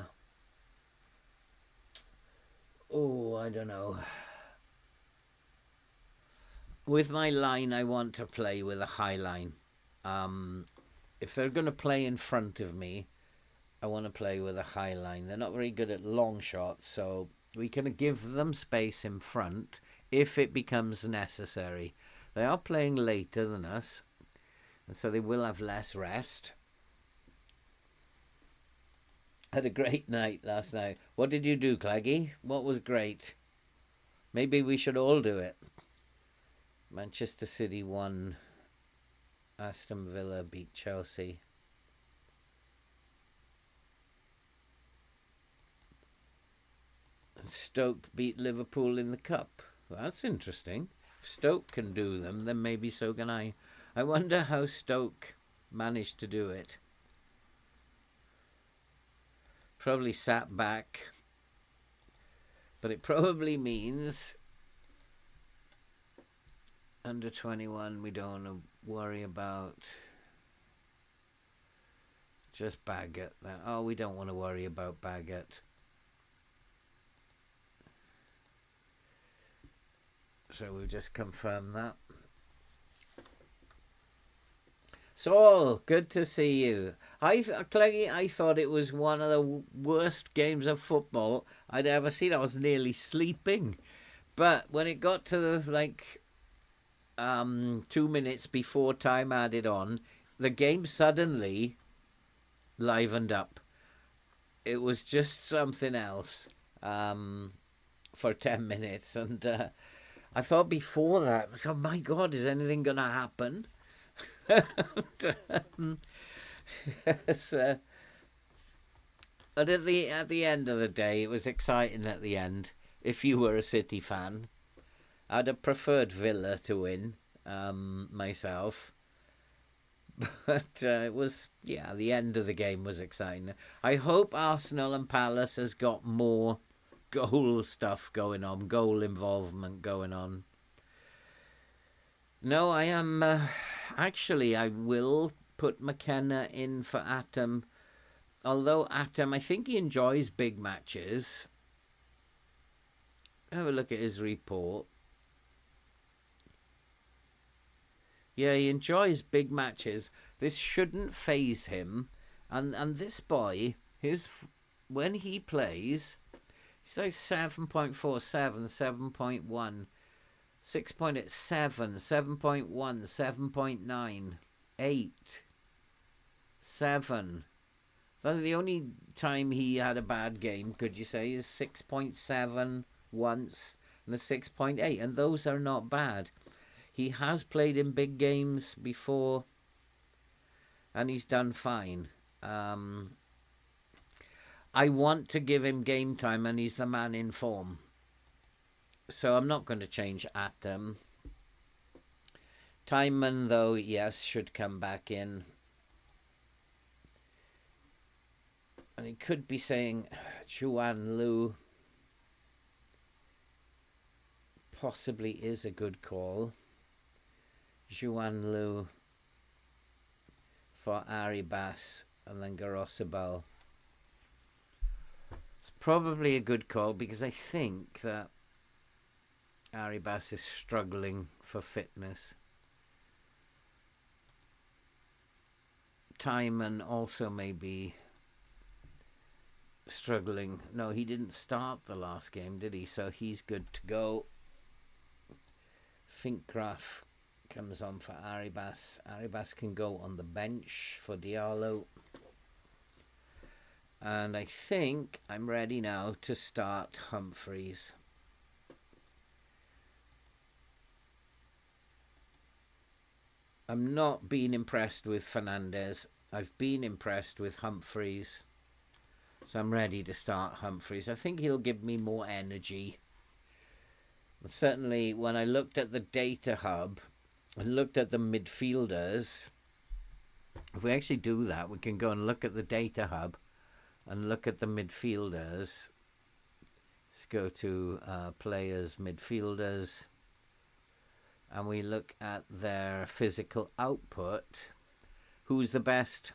don't know... With my line, I want to play with a high line. If they're going to play in front of me, I want to play with a high line. They're not very good at long shots, so we can give them space in front if it becomes necessary. They are playing later than us, and so they will have less rest. Had a great night last night. What did you do, Claggy? What was great? Maybe we should all do it. Manchester City won. Aston Villa beat Chelsea. And Stoke beat Liverpool in the cup. Well, that's interesting. If Stoke can do them, then maybe so can I. I wonder how Stoke managed to do it. Probably sat back. But it probably means... Under 21, we don't want to worry about just Baggett. Oh, we don't want to worry about Baggett. So we'll just confirm that. Saul, good to see you. Cleggy, I thought it was one of the worst games of football I'd ever seen. I was nearly sleeping. But when it got to the, 2 minutes before time added on, the game suddenly livened up. It was just something else for 10 minutes. And I thought before that, oh my God, is anything going to happen? Yes, but at the end of the day, it was exciting at the end. If you were a City fan, I'd have preferred Villa to win, myself. But it was, the end of the game was exciting. I hope Arsenal and Palace has got more goal stuff going on, goal involvement going on. No, I am... actually, I will put McKenna in for Atom. Although Atom, I think he enjoys big matches. Have a look at his report. Yeah, he enjoys big matches. This shouldn't faze him. And this boy, when he plays, he's like 7.47, 7.1, 6.7, 7.1, 7.9, 8, 7. The only time he had a bad game, could you say, is 6.7 once and a 6.8. And those are not bad. He has played in big games before. and he's done fine. I want to give him game time, and he's the man in form. So I'm not going to change Atom. Timon, though, yes, should come back in. And he could be saying Juan Lu possibly is a good call. Juan Lu for Arribas and then Garosabal. It's probably a good call because I think that Arribas is struggling for fitness. Timon also may be struggling. No, he didn't start the last game, did he? So he's good to go. Finkgraf comes on for Arribas. Arribas can go on the bench for Diallo. And I think I'm ready now to start Humphreys. I'm not being impressed with Fernandez. I've been impressed with Humphreys. So I'm ready to start Humphreys. I think he'll give me more energy. Certainly, when I looked at the data hub and looked at the midfielders, if we actually do that, we can go and look at the data hub and look at the midfielders. Let's go to players, midfielders, and we look at their physical output. Who's the best?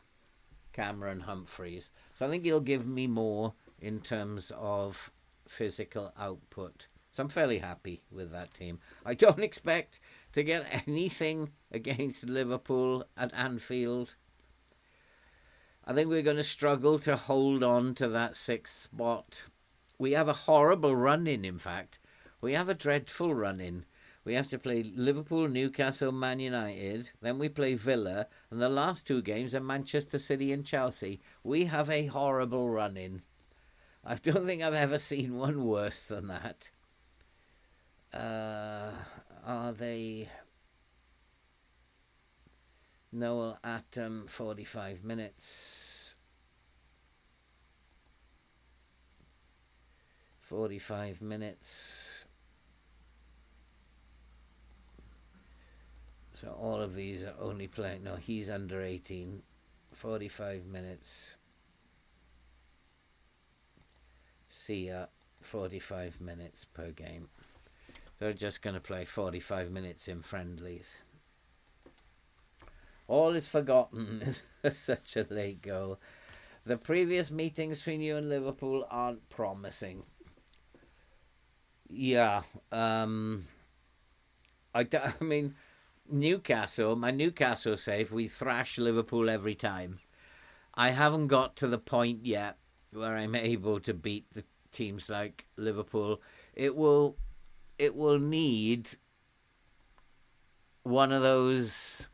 Cameron Humphreys. So I think he'll give me more in terms of physical output. So I'm fairly happy with that team. I don't expect to get anything against Liverpool at Anfield. I think we're going to struggle to hold on to that sixth spot. We have a horrible run-in, in fact. We have a dreadful run-in. We have to play Liverpool, Newcastle, Man United. Then we play Villa. And the last two games are Manchester City and Chelsea. We have a horrible run-in. I don't think I've ever seen one worse than that. Are they... Noel Atom, 45 minutes. 45 minutes. So all of these are only playing... No, he's under 18. 45 minutes. Sia, 45 minutes per game. They're just going to play 45 minutes in friendlies. All is forgotten is such a late goal. The previous meetings between you and Liverpool aren't promising. Yeah. I mean, Newcastle, my Newcastle save, we thrash Liverpool every time. I haven't got to the point yet where I'm able to beat the teams like Liverpool. It will need one of those...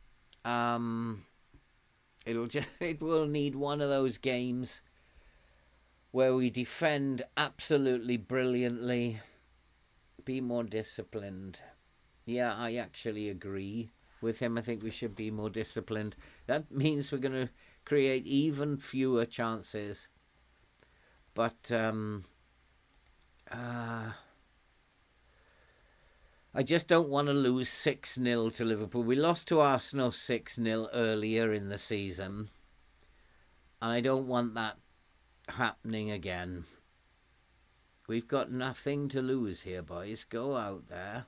it will need one of those games where we defend absolutely brilliantly, be more disciplined. Yeah, I actually agree with him. I think we should be more disciplined. That means we're going to create even fewer chances. But I just don't want to lose 6-0 to Liverpool. We lost to Arsenal 6-0 earlier in the season. And I don't want that happening again. We've got nothing to lose here, boys. Go out there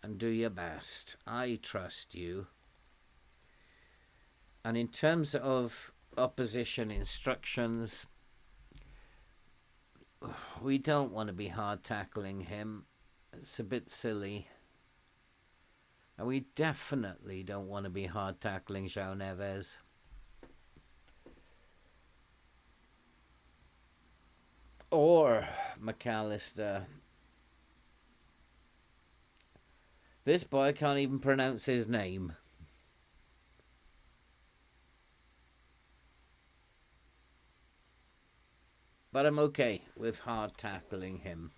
and do your best. I trust you. And in terms of opposition instructions, we don't want to be hard tackling him. It's a bit silly. And we definitely don't want to be hard tackling João Neves. Or McAllister. This boy can't even pronounce his name. But I'm okay with hard tackling him.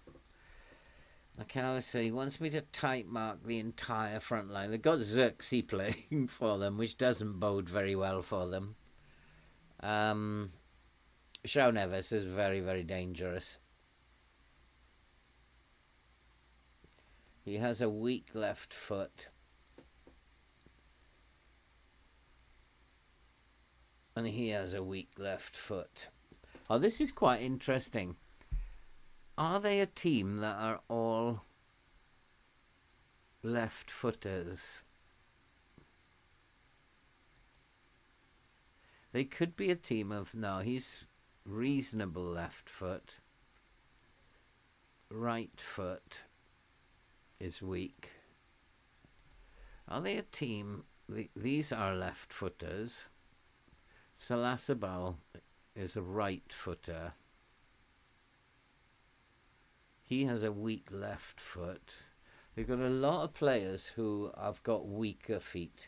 Okay, let's see. He wants me to type mark the entire front line. They've got Xerxes playing for them, which doesn't bode very well for them. Shaw Neves is very, very dangerous. He has a weak left foot. And he has a weak left foot. Oh, this is quite interesting. Are they a team that are all left-footers? They could be a team of... No, he's reasonable left foot. Right foot is weak. Are they a team... These are left-footers. Salasabal is a right footer. He has a weak left foot. We've got a lot of players who have got weaker feet.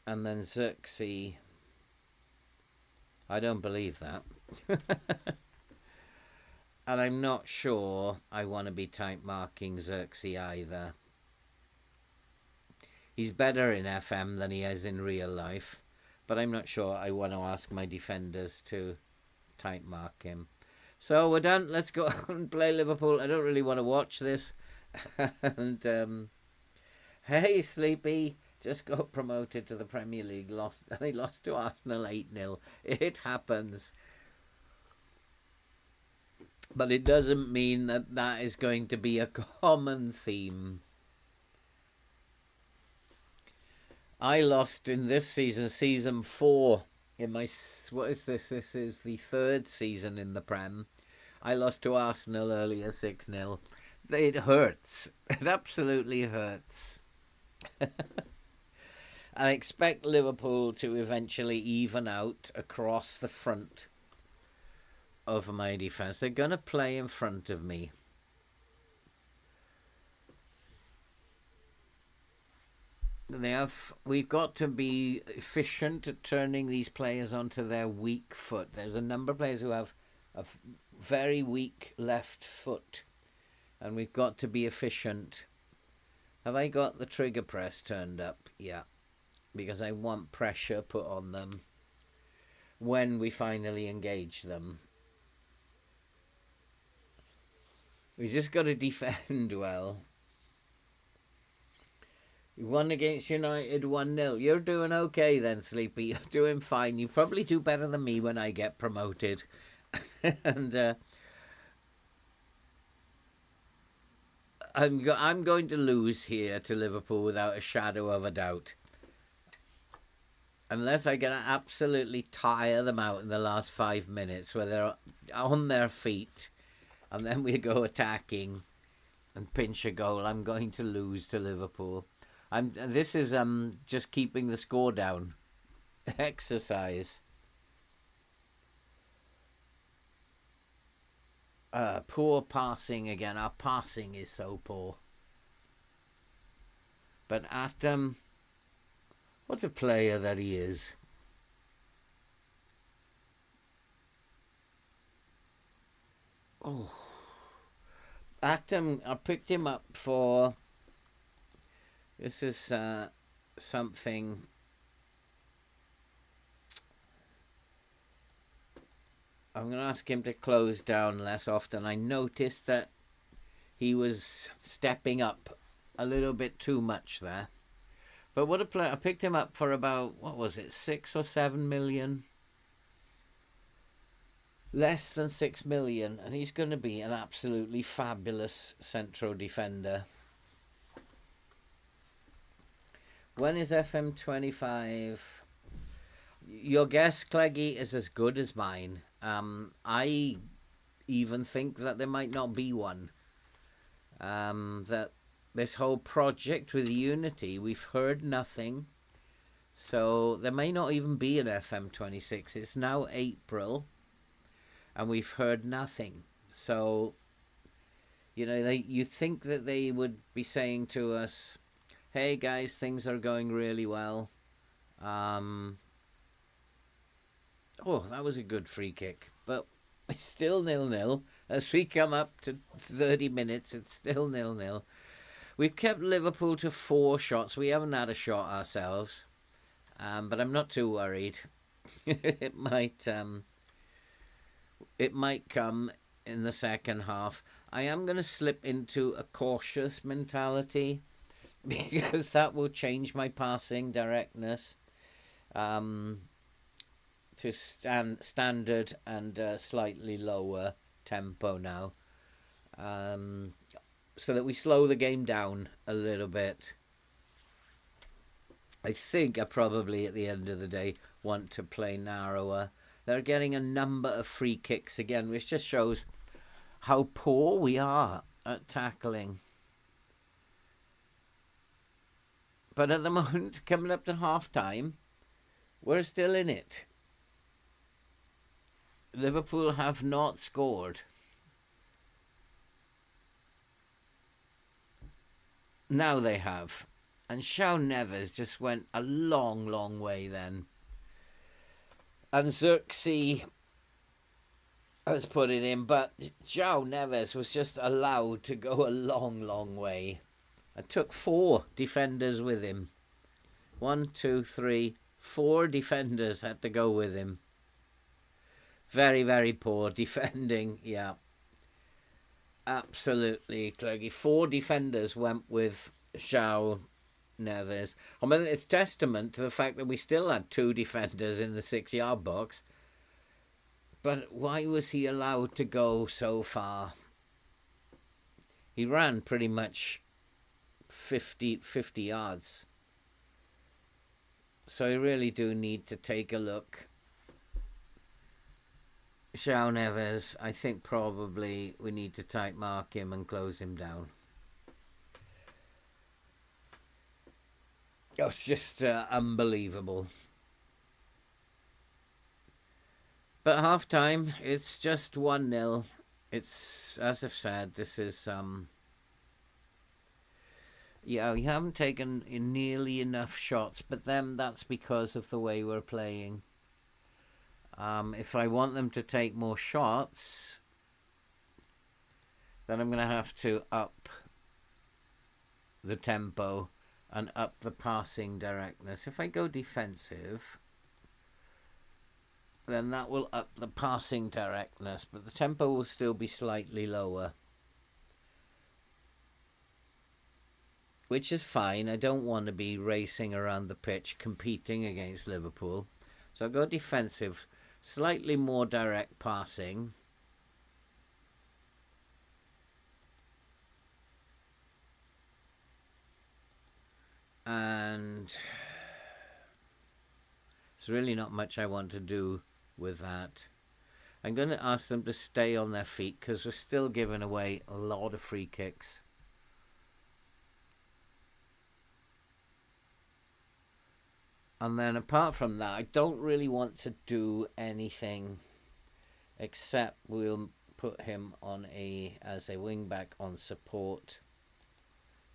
And then Xerxes. I don't believe that. And I'm not sure I want to be type marking Xerxes either. He's better in FM than he is in real life, but I'm not sure I want to ask my defenders to type mark him. So we're done. Let's go and play Liverpool. I don't really want to watch this. And hey, Sleepy, just got promoted to the Premier League. They lost to Arsenal 8-0. It happens. But it doesn't mean that that is going to be a common theme. I lost in this season, season 4. In my... What is this? This is the 3rd season in the Prem. I lost to Arsenal earlier, 6-0. It hurts. It absolutely hurts. I expect Liverpool to eventually even out across the front of my defence. They're going to play in front of me. We've got to be efficient at turning these players onto their weak foot. There's a number of players who have a very weak left foot, and we've got to be efficient. Have I got the trigger press turned up? Yeah, because I want pressure put on them when we finally engage them. We just got to defend well. You won against United 1-0. You're doing okay then, Sleepy. You're doing fine. You probably do better than me when I get promoted. And I'm going to lose here to Liverpool without a shadow of a doubt. Unless I can absolutely tire them out in the last 5 minutes where they're on their feet and then we go attacking and pinch a goal, I'm going to lose to Liverpool. This is just keeping the score down. Exercise. Poor passing again. Our passing is so poor. But Atom, what a player that he is. Oh. Atom, I picked him up for... This is something... I'm going to ask him to close down less often. I noticed that he was stepping up a little bit too much there. But what a player. I picked him up for about, what was it, 6 or 7 million? Less than 6 million. And he's going to be an absolutely fabulous central defender. When is FM25? Your guess, Cleggy, is as good as mine. I even think that there might not be one. That this whole project with Unity, we've heard nothing. So there may not even be an FM26. It's now April, and we've heard nothing. So, you know, you'd think that they would be saying to us, hey guys, things are going really well. Oh, that was a good free kick. But It's still 0-0. As we come up to 30 minutes, it's still 0-0. We've kept Liverpool to 4 shots. We haven't had a shot ourselves, but I'm not too worried. it might come in the second half. I am going to slip into a cautious mentality because that will change my passing directness to standard and slightly lower tempo now, so that we slow the game down a little bit. I think I probably, at the end of the day, want to play narrower. They're getting a number of free kicks again, which just shows how poor we are at tackling. But at the moment, coming up to half-time, we're still in it. Liverpool have not scored. Now they have. And Shaw Neves just went a long, long way then. And Xerxes has put it in, but Shaw Neves was just allowed to go a long, long way. It took 4 defenders with him. 1, 2, 3, 4 defenders had to go with him. Very, very poor defending, yeah. Absolutely, Cleggy. 4 defenders went with Shaw Neves. I mean, it's testament to the fact that we still had 2 defenders in the 6-yard box. But why was he allowed to go so far? He ran pretty much 50 yards. So I really do need to take a look. Shaw Neves, I think probably we need to tight mark him and close him down. Oh, it's just unbelievable. But half time, it's just 1-0. It's, as I've said, this is yeah, we haven't taken nearly enough shots, but then that's because of the way we're playing. If I want them to take more shots, then I'm going to have to up the tempo and up the passing directness. If I go defensive, then that will up the passing directness, but the tempo will still be slightly lower. Which is fine. I don't want to be racing around the pitch competing against Liverpool. So I'll go defensive, slightly more direct passing. And it's really not much I want to do with that. I'm going to ask them to stay on their feet because we're still giving away a lot of free kicks. And then apart from that, I don't really want to do anything except we'll put him on as a wing back on support,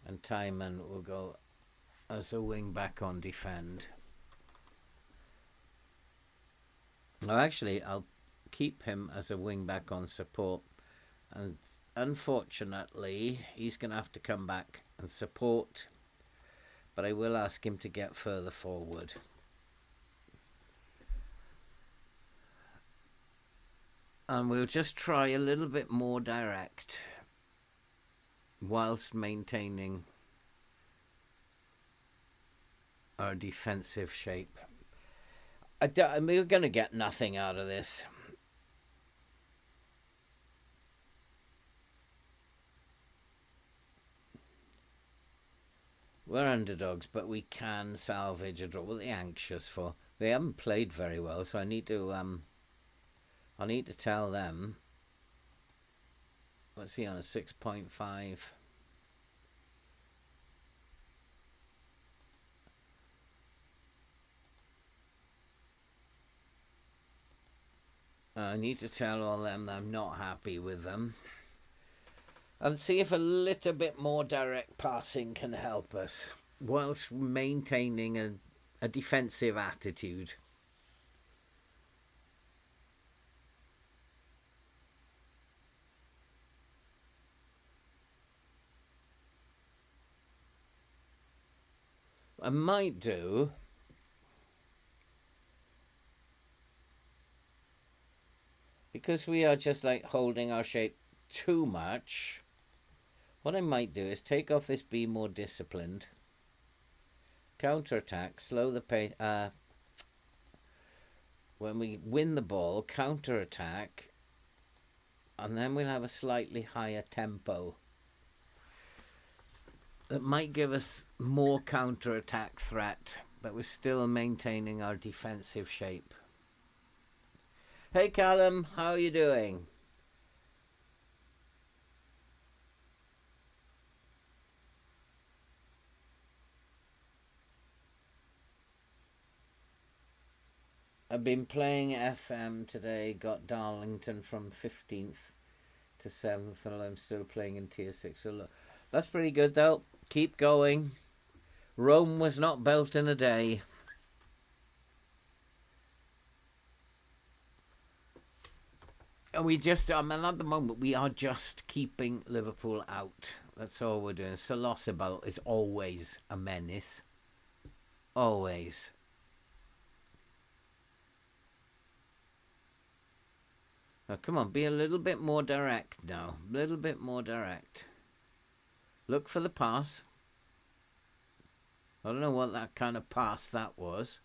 and Timon will go as a wing back on defend. Well, actually, I'll keep him as a wing back on support, and unfortunately, he's going to have to come back and support. But I will ask him to get further forward. And we'll just try a little bit more direct whilst maintaining our defensive shape. We're going to get nothing out of this. We're underdogs, but we can salvage a draw. What are they anxious for? They haven't played very well, so I need to tell them. Let's see, on a 6.5. I need to tell all them that I'm not happy with them. And see if a little bit more direct passing can help us whilst maintaining a defensive attitude. I might do... because we are just like holding our shape too much, what I might do is take off this be more disciplined, counter-attack, slow the pace, when we win the ball, counter-attack, and then we'll have a slightly higher tempo. That might give us more counter-attack threat, but we're still maintaining our defensive shape. Hey Callum, how are you doing? I've been playing FM today, got Darlington from 15th to 7th, and I'm still playing in Tier 6. So look, that's pretty good though. Keep going. Rome was not built in a day. And we just, at the moment, we are just keeping Liverpool out. That's all we're doing. Salosabal is always a menace. Always. Now, come on, be a little bit more direct now. A little bit more direct. Look for the pass. I don't know what that kind of pass that was.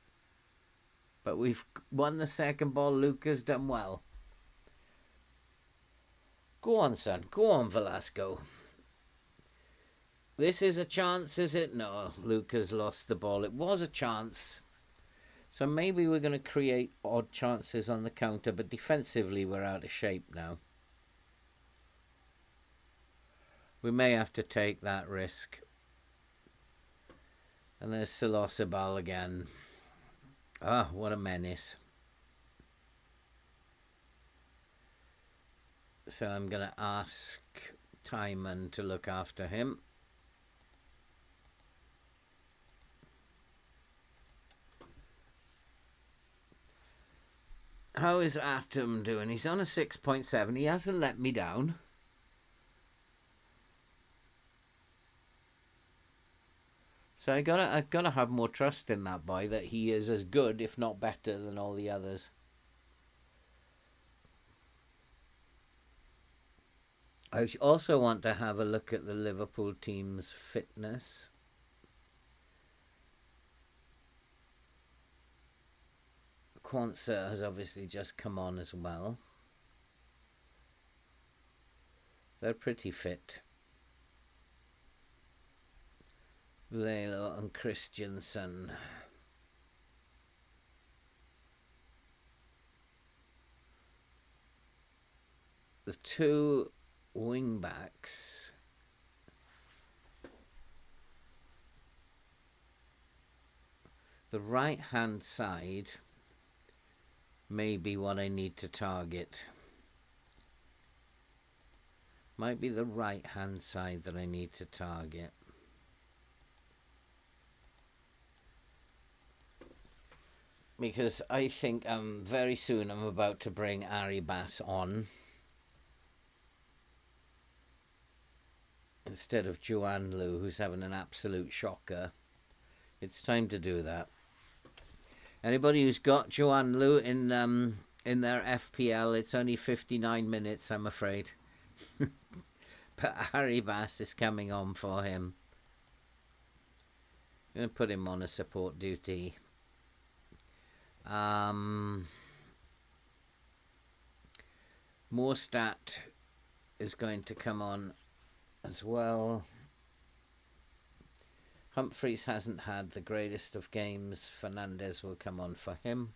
But we've won the second ball. Luca's done well. Go on, son. Go on, Velasco. This is a chance, is it? No, Luca's lost the ball. It was a chance. So maybe we're going to create odd chances on the counter, but defensively we're out of shape now. We may have to take that risk. And there's Salosabal again. Ah, what a menace. So I'm going to ask Timon to look after him. How is Atom doing? He's on a 6.7. He hasn't let me down. So I've got to have more trust in that boy, that he is as good, if not better, than all the others. I also want to have a look at the Liverpool team's fitness. Quansah has obviously just come on as well. They're pretty fit. Lelo and Christensen. The two wing backs. The right hand side may be what I need to target. Might be the right hand side that I need to target. Because I think very soon I'm about to bring Ari Bass on. Instead of Joanne Liu, who's having an absolute shocker. It's time to do that. Anybody who's got Joanne Liu in their FPL, it's only 59 minutes, I'm afraid. But Harry Bass is coming on for him. I'm going to put him on a support duty. Morstat is going to come on as well. Humphreys hasn't had the greatest of games. Fernandez will come on for him.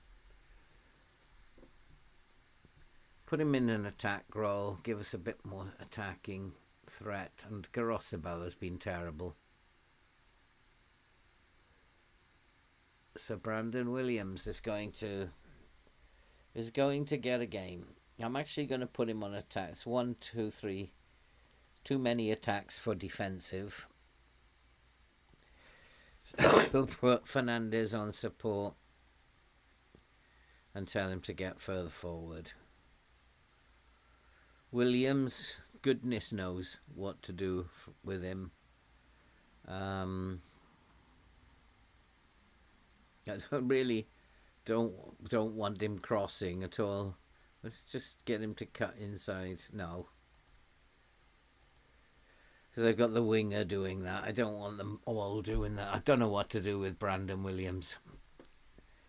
Put him in an attack role. Give us a bit more attacking threat. And Garosabel has been terrible. So Brandon Williams is going to get a game. I'm actually going to put him on attacks. 1, 2, 3. Too many attacks for defensive. So we'll put Fernandez on support and tell him to get further forward. Williams, goodness knows what to do with him. I don't really don't want him crossing at all. Let's just get him to cut inside. No. Because I've got the winger doing that. I don't want them all doing that. I don't know what to do with Brandon Williams.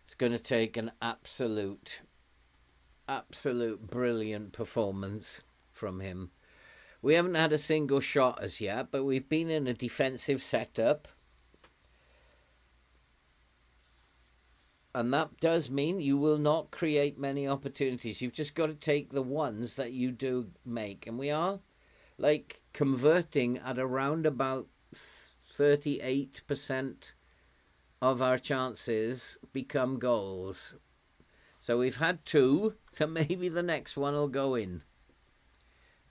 It's going to take an absolute brilliant performance from him. We haven't had a single shot as yet, but we've been in a defensive setup. And that does mean you will not create many opportunities. You've just got to take the ones that you do make. And we are, like, converting at around about 38% of our chances become goals. So we've had 2, so maybe the next one will go in.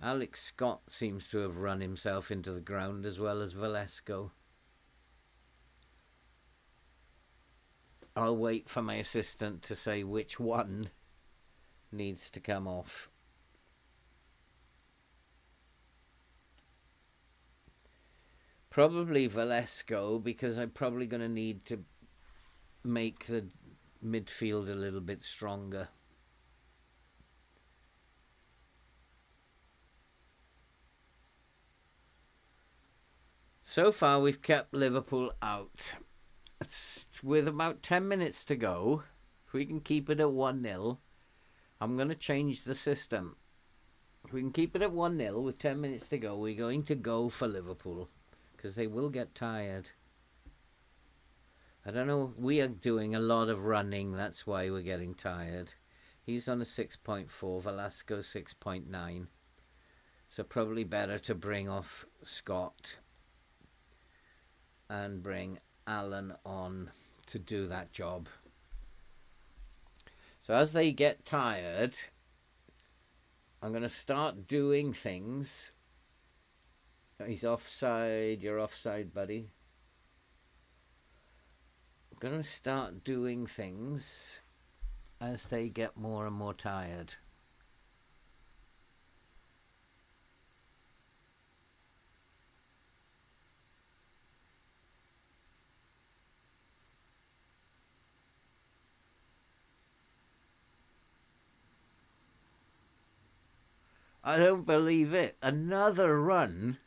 Alex Scott seems to have run himself into the ground as well as Velasco. I'll wait for my assistant to say which one needs to come off. Probably Velasco, because I'm probably going to need to make the midfield a little bit stronger. So far, we've kept Liverpool out. With about 10 minutes to go, if we can keep it at 1-0, I'm going to change the system. If we can keep it at 1-0 with 10 minutes to go, we're going to go for Liverpool, because they will get tired. I don't know, we are doing a lot of running, that's why we're getting tired. He's on a 6.4, Velasco 6.9. So probably better to bring off Scott and bring Alan on to do that job. So as they get tired, I'm going to start doing things. He's offside. You're offside, buddy. I'm going to start doing things as they get more and more tired. I don't believe it. Another run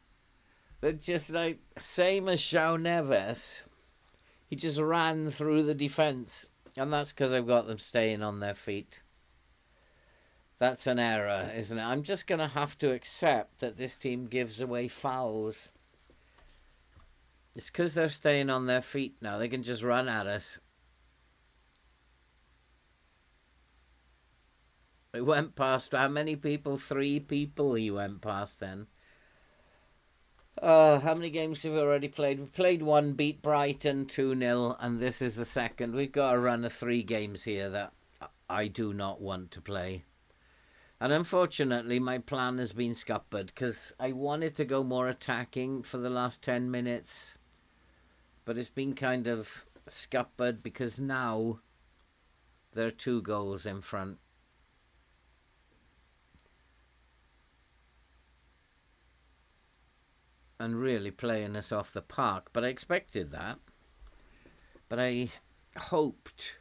that just like, same as João Neves, he just ran through the defence. And that's because I've got them staying on their feet. That's an error, isn't it? I'm just going to have to accept that this team gives away fouls. It's because they're staying on their feet now. They can just run at us. He went past, how many people? 3 people he went past then. How many games have we already played? We played 1, beat Brighton 2-0, and this is the second. We've got a run of 3 games here that I do not want to play. And unfortunately, my plan has been scuppered, because I wanted to go more attacking for the last 10 minutes. But it's been kind of scuppered, because now there are 2 goals in front. And really playing us off the park. But I expected that. But I hoped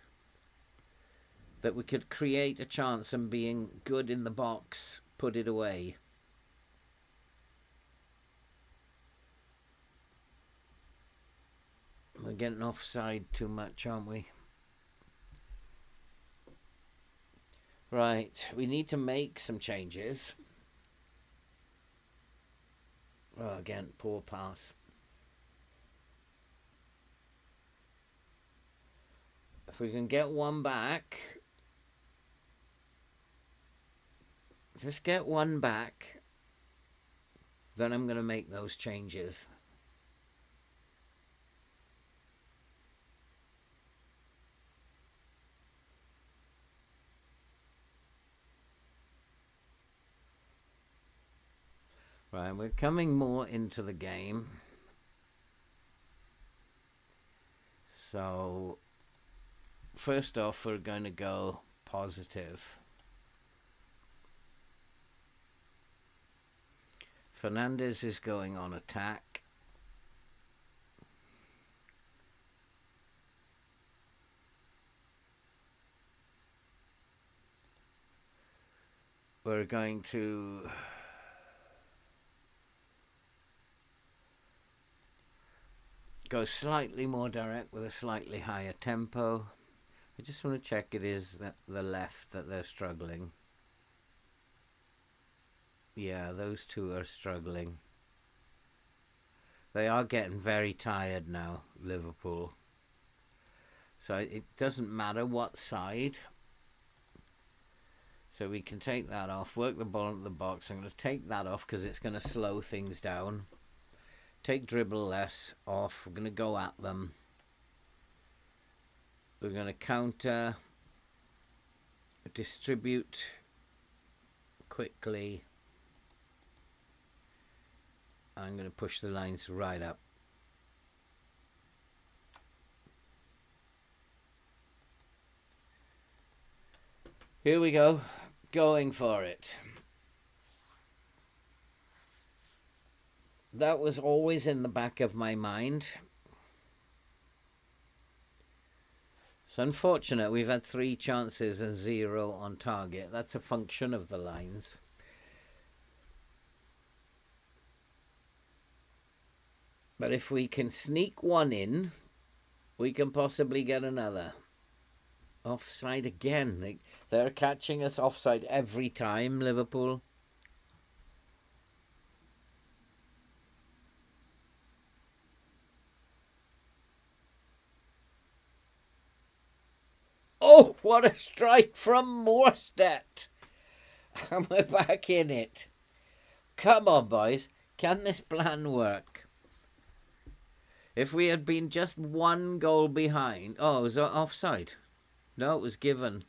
that we could create a chance and being good in the box, put it away. We're getting offside too much, aren't we? Right, we need to make some changes. Oh, again, poor pass. If we can get one back, just get one back, then I'm going to make those changes. Right, we're coming more into the game. So, first off, we're going to go positive. Fernandez is going on attack. We're going to go slightly more direct with a slightly higher tempo. I just want to check it is the left that they're struggling. Yeah, those two are struggling. They are getting very tired now, Liverpool. So it doesn't matter what side. So we can take that off, work the ball into the box. I'm going to take that off because it's going to slow things down. Take dribble less off. We're going to go at them. We're going to counter, distribute quickly. I'm going to push the lines right up. Here we go, going for it. That was always in the back of my mind. It's unfortunate we've had 3 chances and 0 on target. That's a function of the lines. But if we can sneak one in, we can possibly get another. Offside again. They're catching us offside every time, Liverpool. Oh, what a strike from Morstedt. And we're back in it. Come on, boys. Can this plan work? If we had been just 1 goal behind... Oh, it was offside. No, it was given.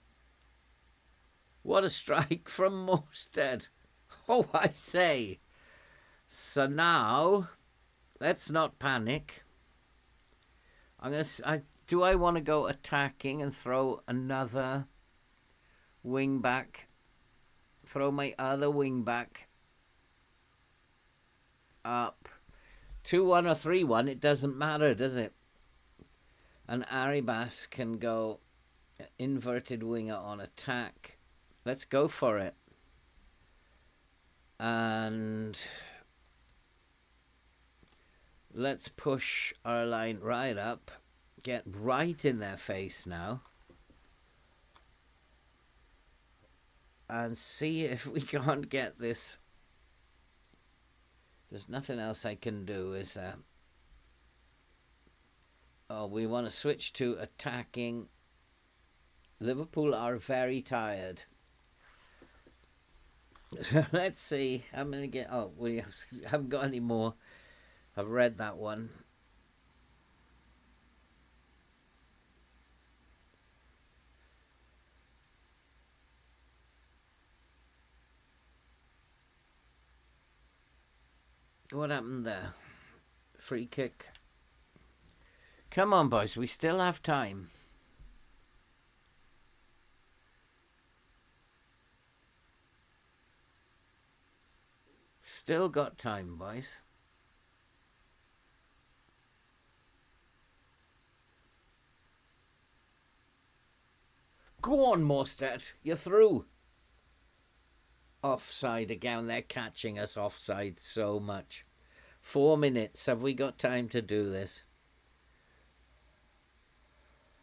What a strike from Morstedt. Oh, I say. So now, let's not panic. Do I want to go attacking and throw another wing back? Throw my other wing back up. 2-1 or 3-1, it doesn't matter, does it? And Arribas can go inverted winger on attack. Let's go for it. And let's push our line right up. Get right in their face now. And see if we can't get this. There's nothing else I can do, is there? Oh, we want to switch to attacking. Liverpool are very tired. Let's see. I'm going to get... Oh, we haven't got any more. I've read that one. What happened there? Free kick. Come on, boys. We still have time. Still got time, boys. Go on, Morstedt. You're through. Offside again. They're catching us offside so much. 4 minutes. Have we got time to do this?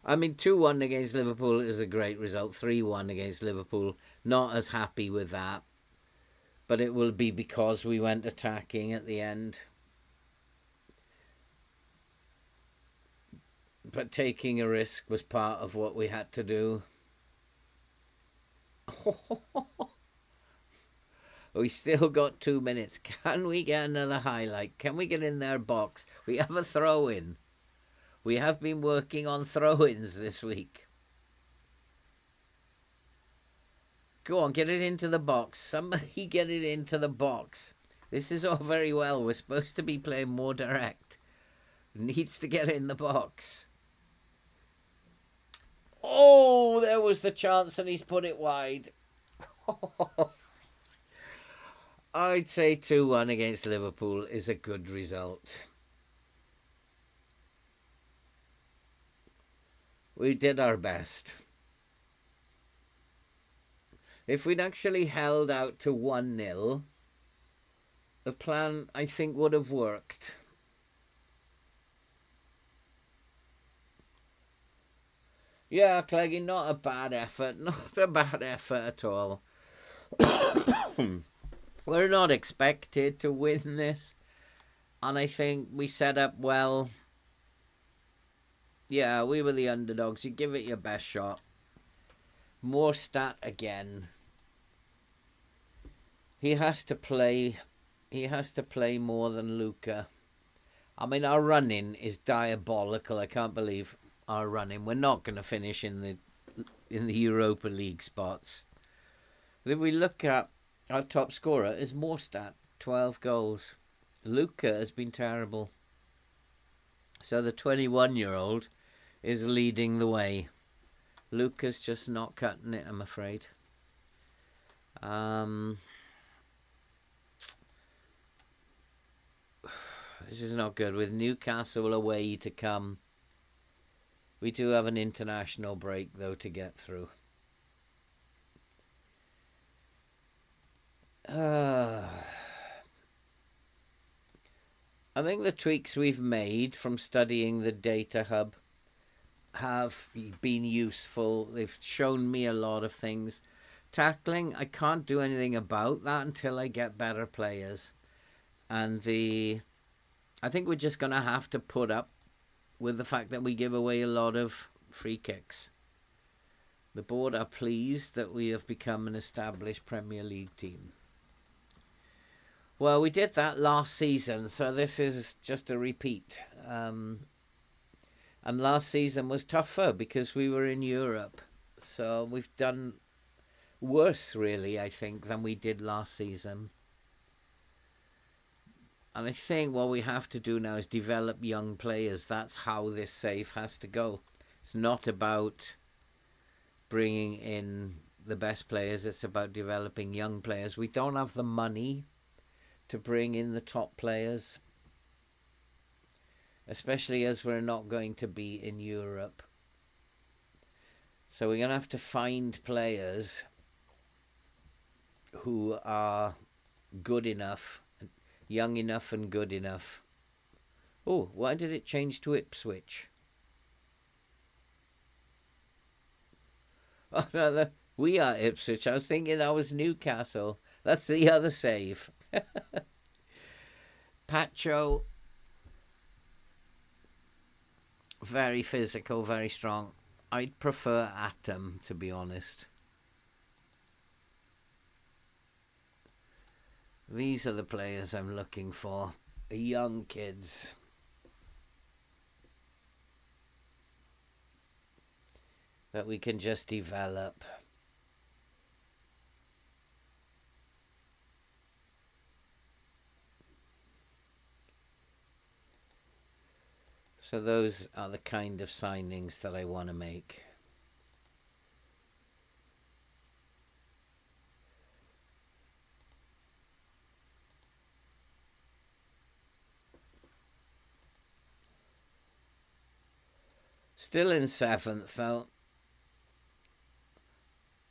I mean, 2-1 against Liverpool is a great result. 3-1 against Liverpool. Not as happy with that. But it will be because we went attacking at the end. But taking a risk was part of what we had to do. We still got 2 minutes. Can we get another highlight? Can we get in their box? We have a throw-in. We have been working on throw-ins this week. Go on, get it into the box. Somebody get it into the box. This is all very well. We're supposed to be playing more direct. Needs to get in the box. Oh, there was the chance and he's put it wide. I'd say 2-1 against Liverpool is a good result. We did our best. If we'd actually held out to 1-0, the plan, I think, would have worked. Yeah, Cleggy, not a bad effort. Not a bad effort at all. We're not expected to win this. And I think we set up well. Yeah, we were the underdogs. You give it your best shot. More stat again. He has to play more than Luca. I mean, our running is diabolical. I can't believe our running. We're not going to finish in the Europa League spots. If we look at our top scorer is Morstat, 12 goals. Luca has been terrible. So the 21-year-old is leading the way. Luca's just not cutting it, I'm afraid. This is not good. With Newcastle away to come, we do have an international break, though, to get through. I think the tweaks we've made from studying the data hub have been useful. They've shown me a lot of things. Tackling, I can't do anything about that until I get better players. And I think we're just going to have to put up with the fact that we give away a lot of free kicks. The board are pleased that we have become an established Premier League team. Well, we did that last season, so this is just a repeat. And last season was tougher because we were in Europe. So we've done worse, really, I think, than we did last season. And I think what we have to do now is develop young players. That's how this save has to go. It's not about bringing in the best players. It's about developing young players. We don't have the money to bring in the top players, especially as we're not going to be in Europe. So we're going to have to find players who are good enough, young enough and good enough. Oh, why did it change to Ipswich? Oh, no, we are Ipswich. I was thinking that was Newcastle. That's the other save. Pacho, very physical, very strong. I'd prefer Atom, to be honest. These are the players I'm looking for. The young kids. That we can just develop. So those are the kind of signings that I want to make. Still in 7th, though.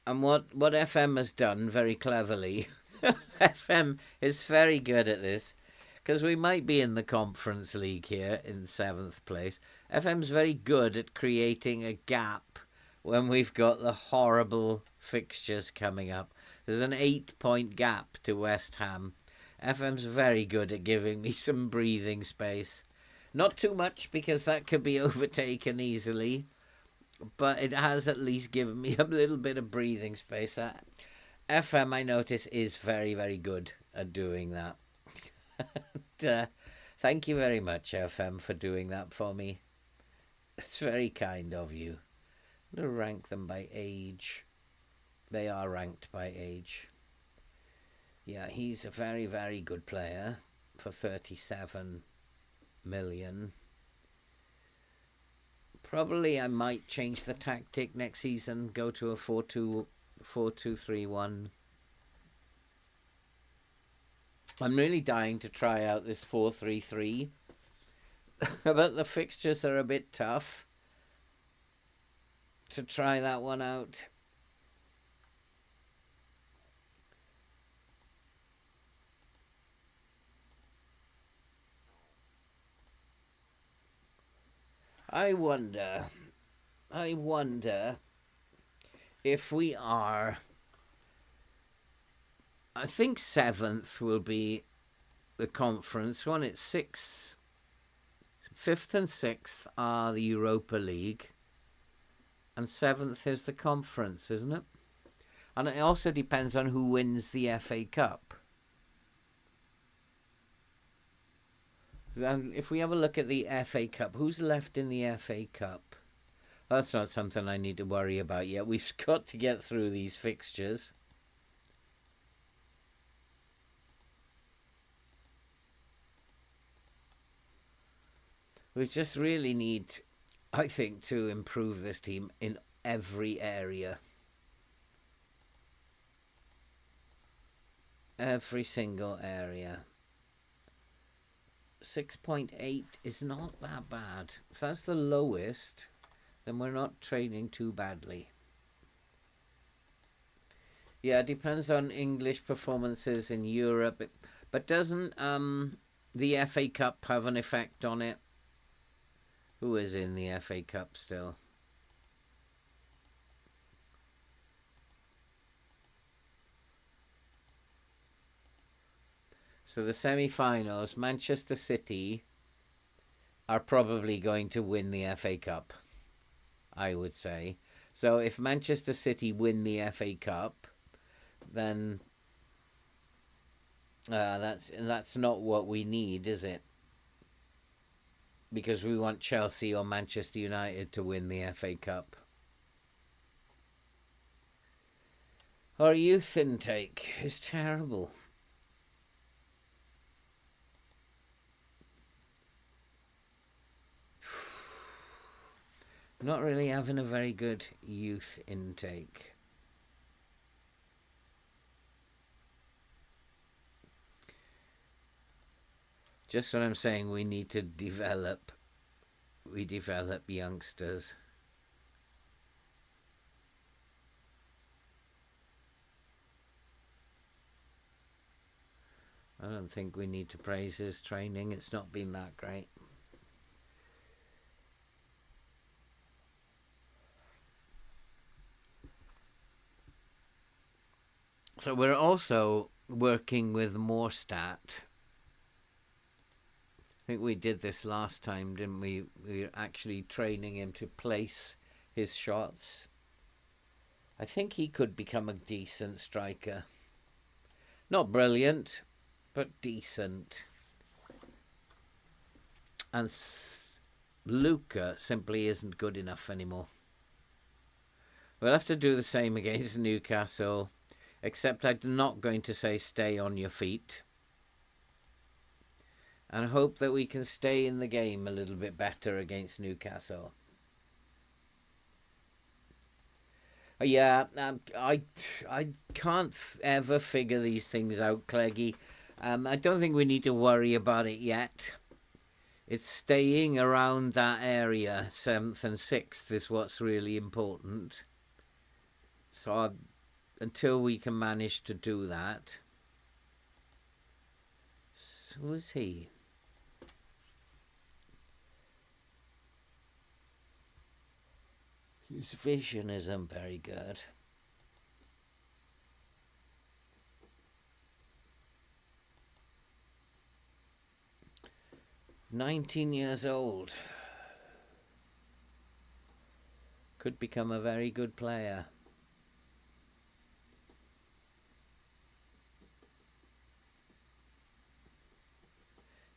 And what FM has done very cleverly, FM is very good at this, because we might be in the Conference League here in 7th place. FM's very good at creating a gap when we've got the horrible fixtures coming up. There's an 8-point gap to West Ham. FM's very good at giving me some breathing space. Not too much, because that could be overtaken easily, but it has at least given me a little bit of breathing space. FM, I notice, is very, very good at doing that. Thank you very much, FM, for doing that for me. It's very kind of you. I'm going to rank them by age. They are ranked by age. Yeah, he's a very, very good player for 37 million. Probably I might change the tactic next season, go to a 4-2-3-1. I'm really dying to try out this 4-3-3. But the fixtures are a bit tough to try that one out. I wonder if we are. I think 7th will be the conference one. It's 6th, 5th and 6th are the Europa League, and 7th is the conference, isn't it? And it also depends on who wins the FA Cup. If we have a look at the FA Cup, who's left in the FA Cup? That's not something I need to worry about yet. We've got to get through these fixtures. We just really need, I think, to improve this team in every area. Every single area. 6.8 is not that bad. If that's the lowest, then we're not training too badly. Yeah, it depends on English performances in Europe. But doesn't the FA Cup have an effect on it? Who is in the FA Cup still? So the semi-finals, Manchester City are probably going to win the FA Cup, I would say. So if Manchester City win the FA Cup, then that's not what we need, is it? Because we want Chelsea or Manchester United to win the FA Cup. Our youth intake is terrible. Not really having a very good youth intake. Just what I'm saying, we need to develop. We develop youngsters. I don't think we need to praise his training. It's not been that great. So we're also working with more stat. I think we did this last time, didn't we? We were actually training him to place his shots. I think he could become a decent striker. Not brilliant, but decent. And Luca simply isn't good enough anymore. We'll have to do the same against Newcastle, except I'm not going to say stay on your feet. And hope that we can stay in the game a little bit better against Newcastle. Yeah, I can't ever figure these things out, Cleggy. I don't think we need to worry about it yet. It's staying around that area, 7th and 6th, is what's really important. So until we can manage to do that. So who is he? His vision isn't very good. "19 years old. Could become a very good player.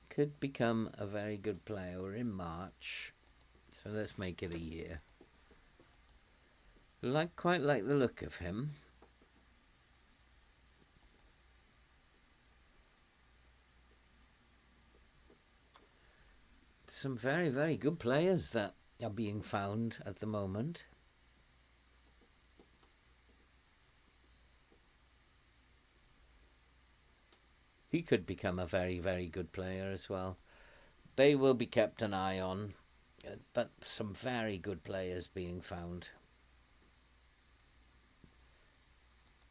Could become a very good player. We're in March, so let's make it a year. Quite like the look of him. Some very, very good players that are being found at the moment. He could become a very, very good player as well. They will be kept an eye on, but some very good players being found.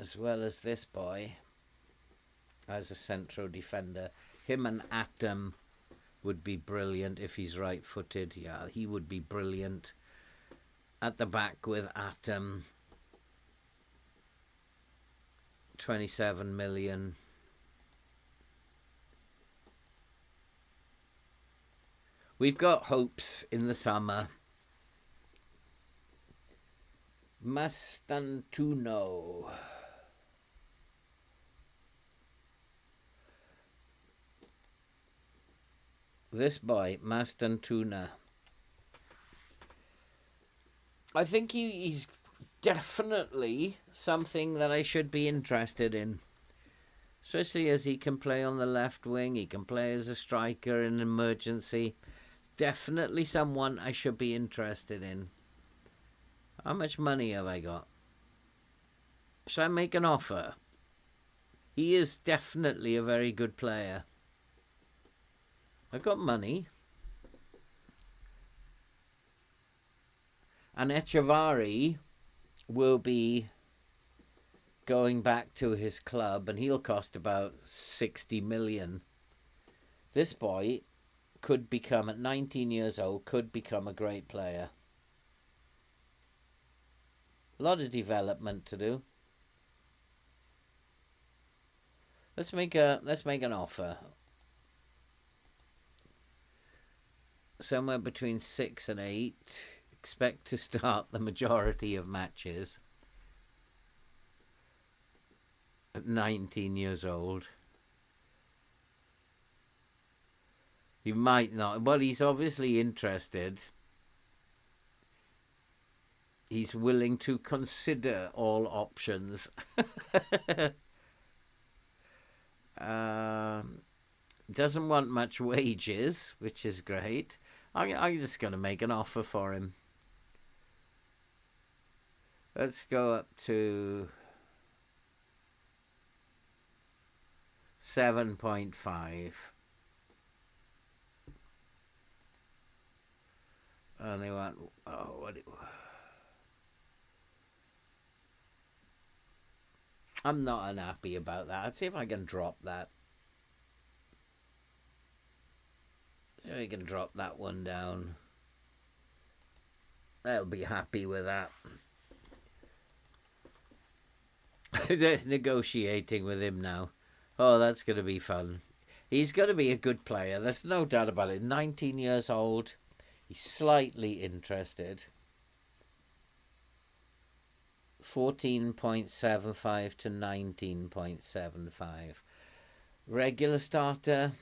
As well as this boy as a central defender. Him and Atom would be brilliant if he's right-footed. Yeah, he would be brilliant. At the back with Atom, 27 million. We've got hopes in the summer. Mastantuono. This boy, Mastantuna. I think he's definitely something that I should be interested in. Especially as he can play on the left wing. He can play as a striker in emergency. Definitely someone I should be interested in. How much money have I got? Should I make an offer? He is definitely a very good player. I've got money. And Echevarri will be going back to his club, and he'll cost about 60 million. This boy could become, at 19 years old, could become a great player. A lot of development to do. Let's make an offer. Somewhere between 6 and 8. Expect to start the majority of matches at 19 years old. He might not. Well, he's obviously interested. He's willing to consider all options. Doesn't want much wages, which is great. I'm just going to make an offer for him. Let's go up to 7.5. And they want, I'm not unhappy about that. Let's see if I can drop that. See if I can drop that one down. They'll be happy with that. They're negotiating with him now. Oh, that's going to be fun. He's going to be a good player. There's no doubt about it. 19 years old. He's slightly interested. 14.75 to 19.75. Regular starter.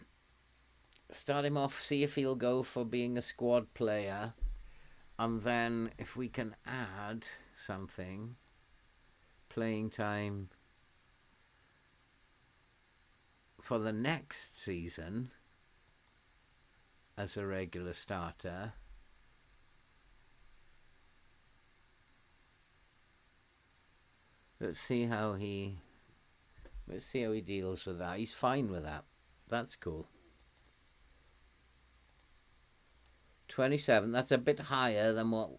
Start him off, see if he'll go for being a squad player. And then if we can add something, playing time for the next season as a regular starter. Let's see how he deals with that. He's fine with that. That's cool. 27. That's a bit higher than what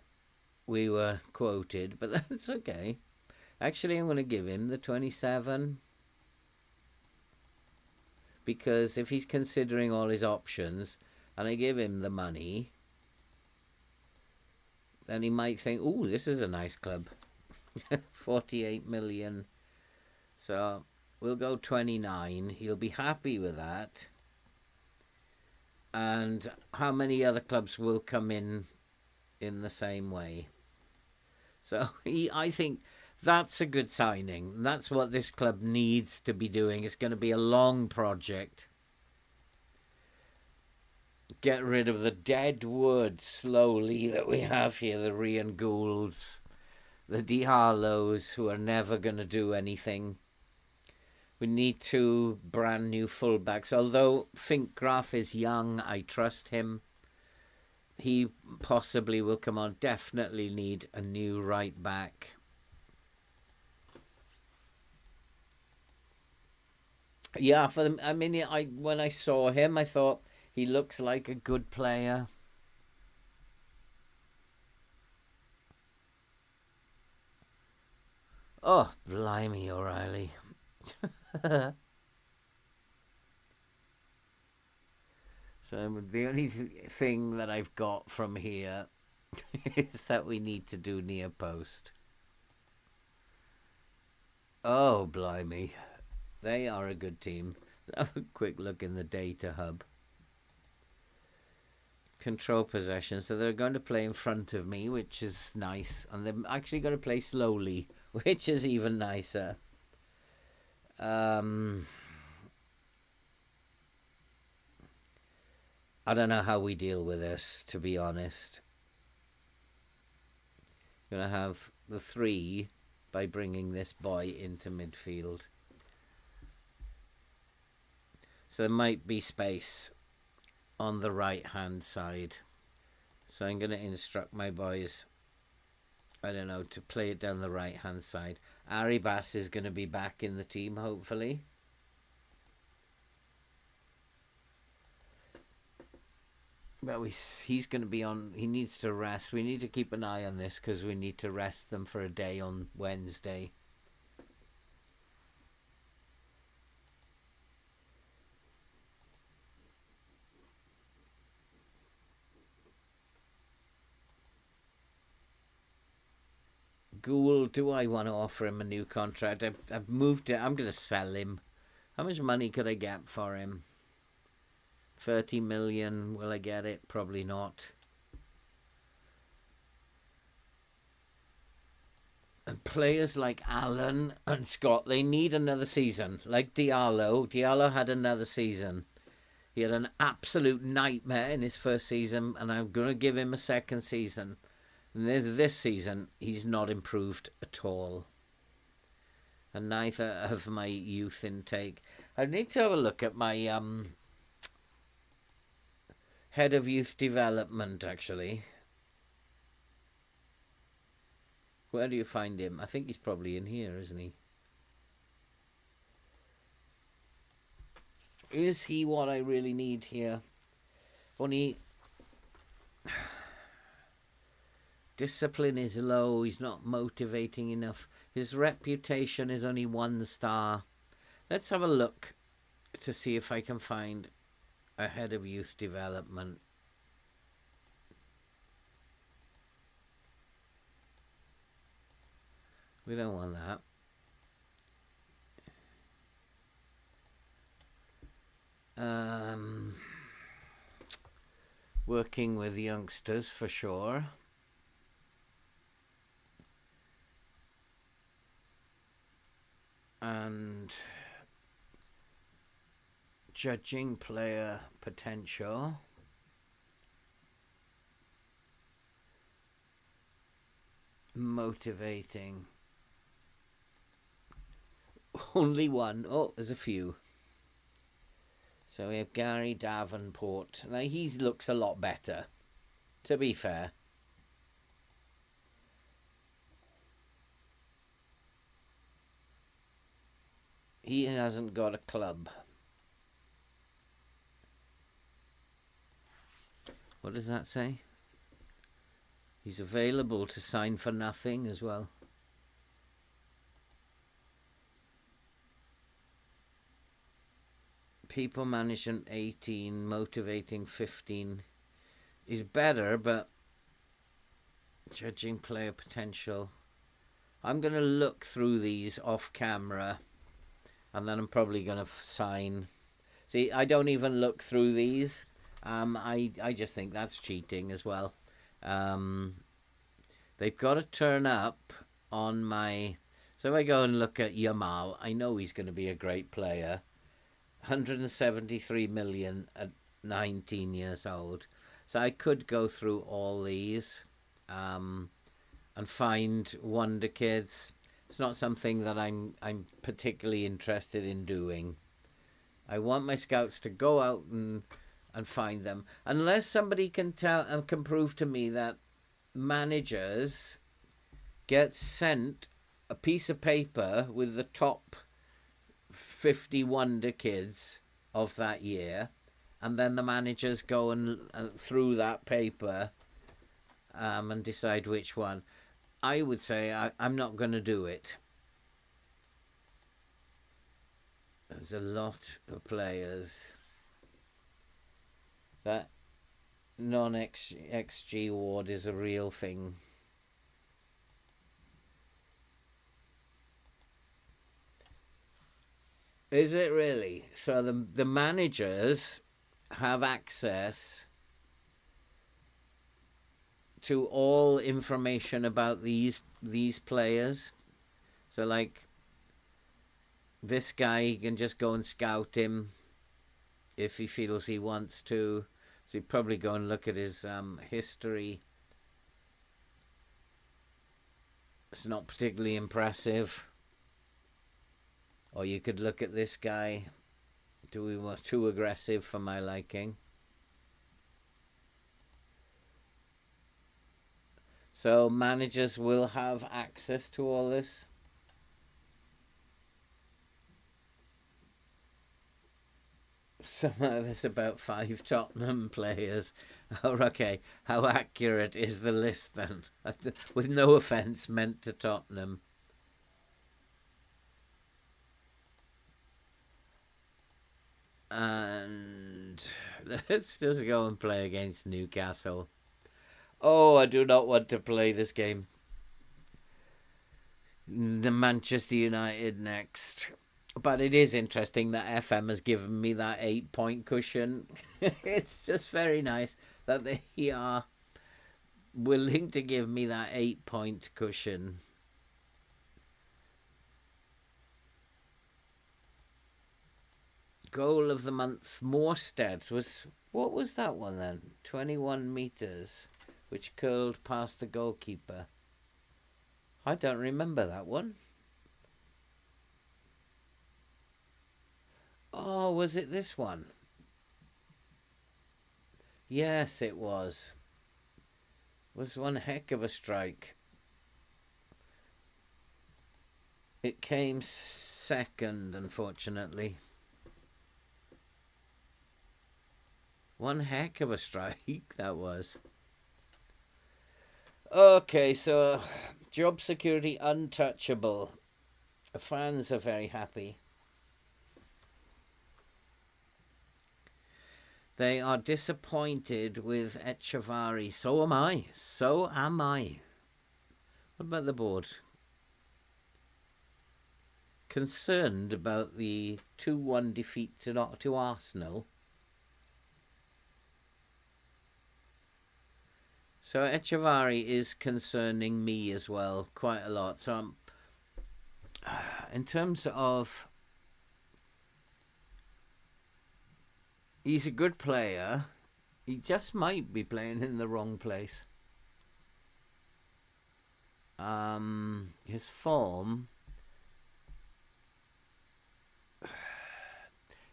we were quoted, but that's okay. Actually, I'm going to give him the 27 because if he's considering all his options and I give him the money, then he might think, "Ooh, this is a nice club." 48 million. So we'll go 29. He'll be happy with that. And how many other clubs will come in the same way? So I think that's a good signing. That's what this club needs to be doing. It's going to be a long project. Get rid of the dead wood slowly that we have here. The Ryan Goulds, the Diallos, who are never going to do anything. We need 2 brand new fullbacks. Although Finkgraf is young, I trust him. He possibly will come on. Definitely need a new right back. Yeah, for them. I mean, when I saw him, I thought he looks like a good player. Oh, blimey, O'Reilly. So the only thing that I've got from here is that we need to do near post. Oh, blimey. They are a good team. Let's have a quick look in the data hub. Control possession. So they're going to play in front of me, which is nice. And they're actually going to play slowly, which is even nicer. I don't know how we deal with this, to be honest. Going to have the 3 by bringing this boy into midfield. So there might be space on the right-hand side. So I'm going to instruct my boys, I don't know, to play it down the right-hand side. Aribas is going to be back in the team, hopefully. But he's going to be on. He needs to rest. We need to keep an eye on this because we need to rest them for a day on Wednesday. Gould, do I want to offer him a new contract? I've moved it. I'm going to sell him. How much money could I get for him? 30 million. Will I get it? Probably not. And players like Allen and Scott, they need another season. Like Diallo. Diallo had another season. He had an absolute nightmare in his first season, and I'm going to give him a second season. And this season, he's not improved at all. And neither have my youth intake. I need to have a look at my head of youth development, actually. Where do you find him? I think he's probably in here, isn't he? Is he what I really need here? Only discipline is low. He's not motivating enough. His reputation is only 1 star. Let's have a look to see if I can find a head of youth development. We don't want that. Working with youngsters for sure. And judging player potential. Motivating. Only one. Oh, there's a few. So we have Gary Davenport. Now he looks a lot better, to be fair. He hasn't got a club. What does that say? He's available to sign for nothing as well. People management 18, motivating 15 is better, but judging player potential. I'm going to look through these off camera and then I'm probably going to sign. See, I don't even look through these. I just think that's cheating as well. They've got to turn up on my... So if I go and look at Yamal, I know he's going to be a great player. 173 million at 19 years old. So I could go through all these and find wonder kids. It's not something that I'm particularly interested in doing. I want my scouts to go out and find them. Unless somebody can prove to me that managers get sent a piece of paper with the top 50 wonder kids of that year, and then the managers go and through that paper and decide which one. I would say I'm not going to do it. There's a lot of players. that non-XG ward is a real thing. Is it really? So the managers have access to all information about these players. So like this guy, he can just go and scout him if he feels he wants to. So he'd probably go and look at his history. It's not particularly impressive. Or you could look at this guy. We were too aggressive for my liking. So managers will have access to all this. Some of this about 5 Tottenham players. Oh, okay. How accurate is the list then? With no offence meant to Tottenham. And let's just go and play against Newcastle. Oh, I do not want to play this game. The Manchester United next. But it is interesting that FM has given me that 8-point cushion. It's just very nice that they are willing to give me that 8-point cushion. Goal of the month, Morstead what was that one then? 21 meters, which curled past the goalkeeper. I don't remember that one. Oh, was it this one? Yes, it was. It was one heck of a strike. It came second, unfortunately. One heck of a strike that was. Okay, so job security untouchable. The fans are very happy. They are disappointed with Echevarri. So am I. So am I. What about the board? Concerned about the 2-1 defeat to Arsenal. So Echevarri is concerning me as well quite a lot. So in terms of, he's a good player. He just might be playing in the wrong place. His form,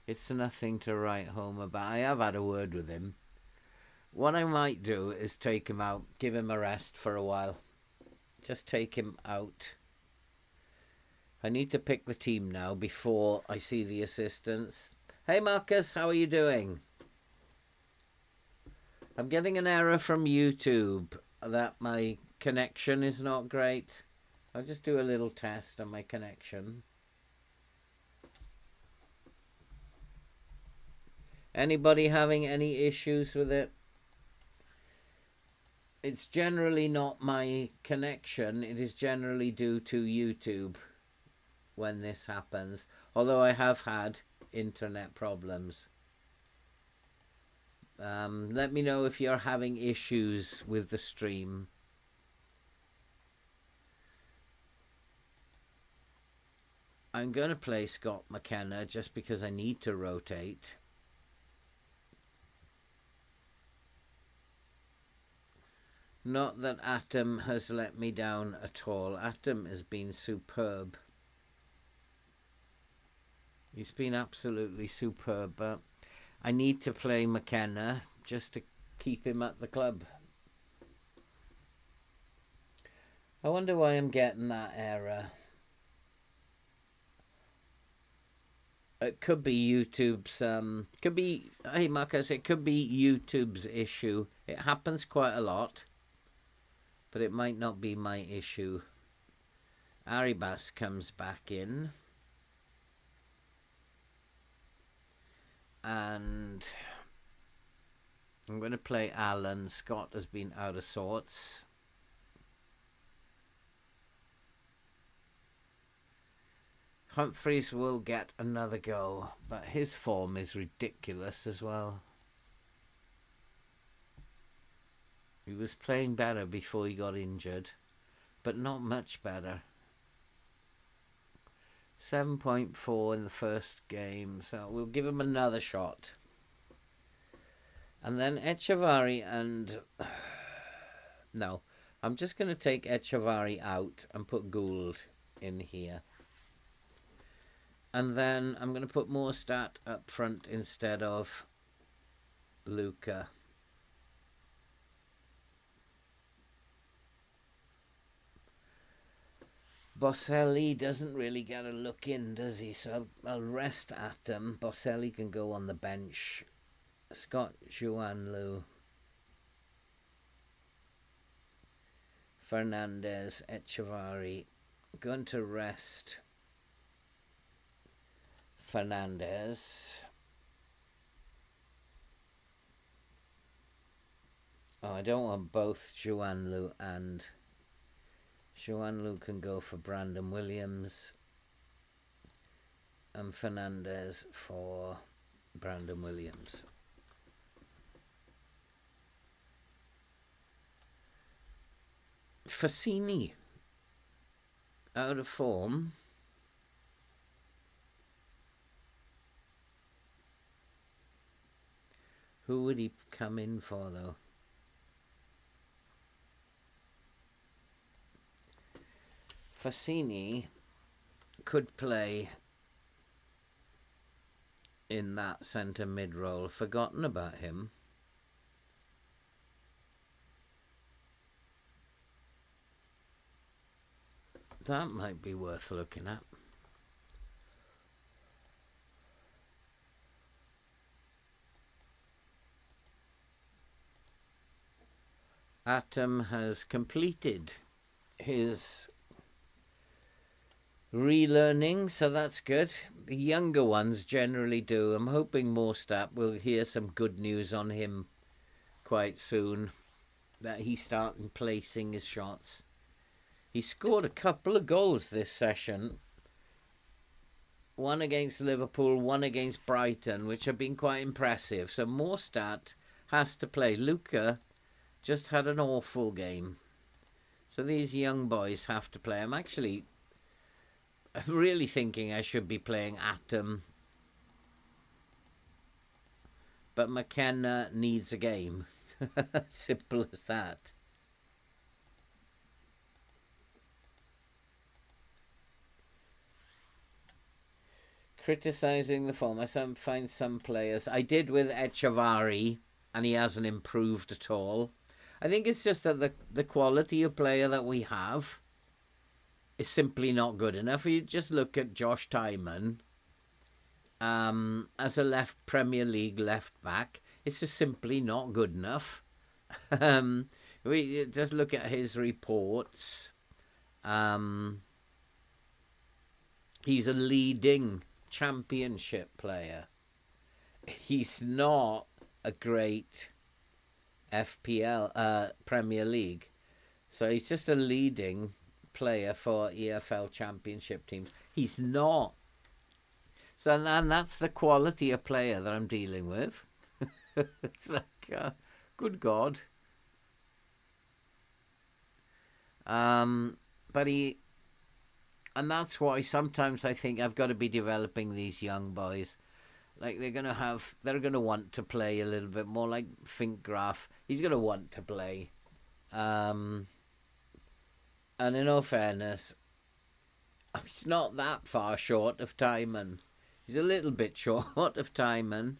it's nothing to write home about. I have had a word with him. What I might do is take him out, give him a rest for a while. Just take him out. I need to pick the team now before I see the assistants. Hey Marcus, how are you doing? I'm getting an error from YouTube that my connection is not great. I'll just do a little test on my connection. Anybody having any issues with it? It's generally not my connection. It is generally due to YouTube when this happens. Although I have had internet problems. Let me know if you're having issues with the stream. I'm going to play Scott McKenna just because I need to rotate. Not that Atom has let me down at all. Atom has been superb. He's been absolutely superb, but I need to play McKenna just to keep him at the club. I wonder why I'm getting that error. It could be YouTube's, hey Marcus, it could be YouTube's issue. It happens quite a lot. But it might not be my issue. Arribas comes back in. And I'm going to play Alan. Scott has been out of sorts. Humphreys will get another go, but his form is ridiculous as well. He was playing better before he got injured, but not much better. 7.4 in the first game, so we'll give him another shot. And then Echevarri and... No, I'm just going to take Echevarri out and put Gould in here. And then I'm going to put Morstat up front instead of Luca. Boselli doesn't really get a look in, does he? So I'll rest Atom. Boselli can go on the bench. Scott Juanlu. Fernandez, Echevarri. Going to rest Fernandez. Oh, I don't want both Juanlu and... Juanlu can go for Brandon Williams. And Fernandez for Brandon Williams. Fassini, out of form. Who would he come in for, though? Fassini could play in that centre mid role. Forgotten about him. That might be worth looking at. Atom has completed his relearning, so that's good. The younger ones generally do. I'm hoping Morstat will hear some good news on him quite soon, that he's starting placing his shots. He scored a couple of goals this session. One against Liverpool, one against Brighton, which have been quite impressive. So Morstat has to play. Luca just had an awful game. So these young boys have to play. I'm really thinking I should be playing Atom. But McKenna needs a game. Simple as that. Criticising the form. I find some players. I did with Echevarri, and he hasn't improved at all. I think it's just that the quality of player that we have is simply not good enough. You just look at Josh Tymon as a Premier League left back. It's just simply not good enough. We just look at his reports. He's a leading Championship player. He's not a great FPL Premier League. So he's just a leading player for EFL Championship teams. He's not. So and that's the quality of player that I'm dealing with. It's like, good God. But he... And that's why sometimes I think I've got to be developing these young boys. Like they're going to want to play a little bit more, like Finkgraf. He's going to want to play. And in all fairness, he's not that far short of Tymon. He's a little bit short of Tymon,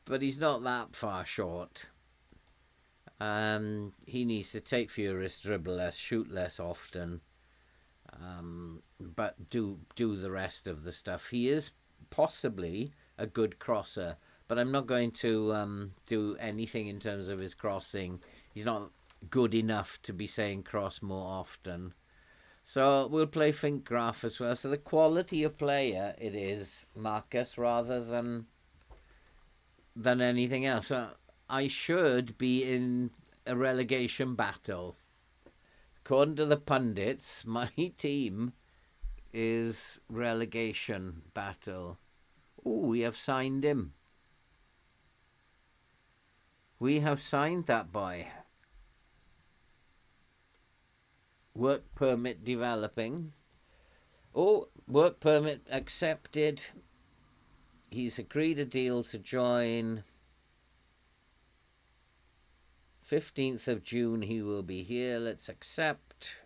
but he's not that far short. He needs to take furious, dribble less, shoot less often. But do the rest of the stuff. He is possibly a good crosser, but I'm not going to do anything in terms of his crossing. He's not good enough to be saying cross more often. So we'll play Finkgraf as well. So the quality of player it is, Marcus, rather than anything else. So I should be in a relegation battle. According to the pundits, my team is relegation battle. Oh, we have signed him. We have signed that boy. Work permit developing. Oh, work permit accepted. He's agreed a deal to join. 15th of June he will be here. Let's accept.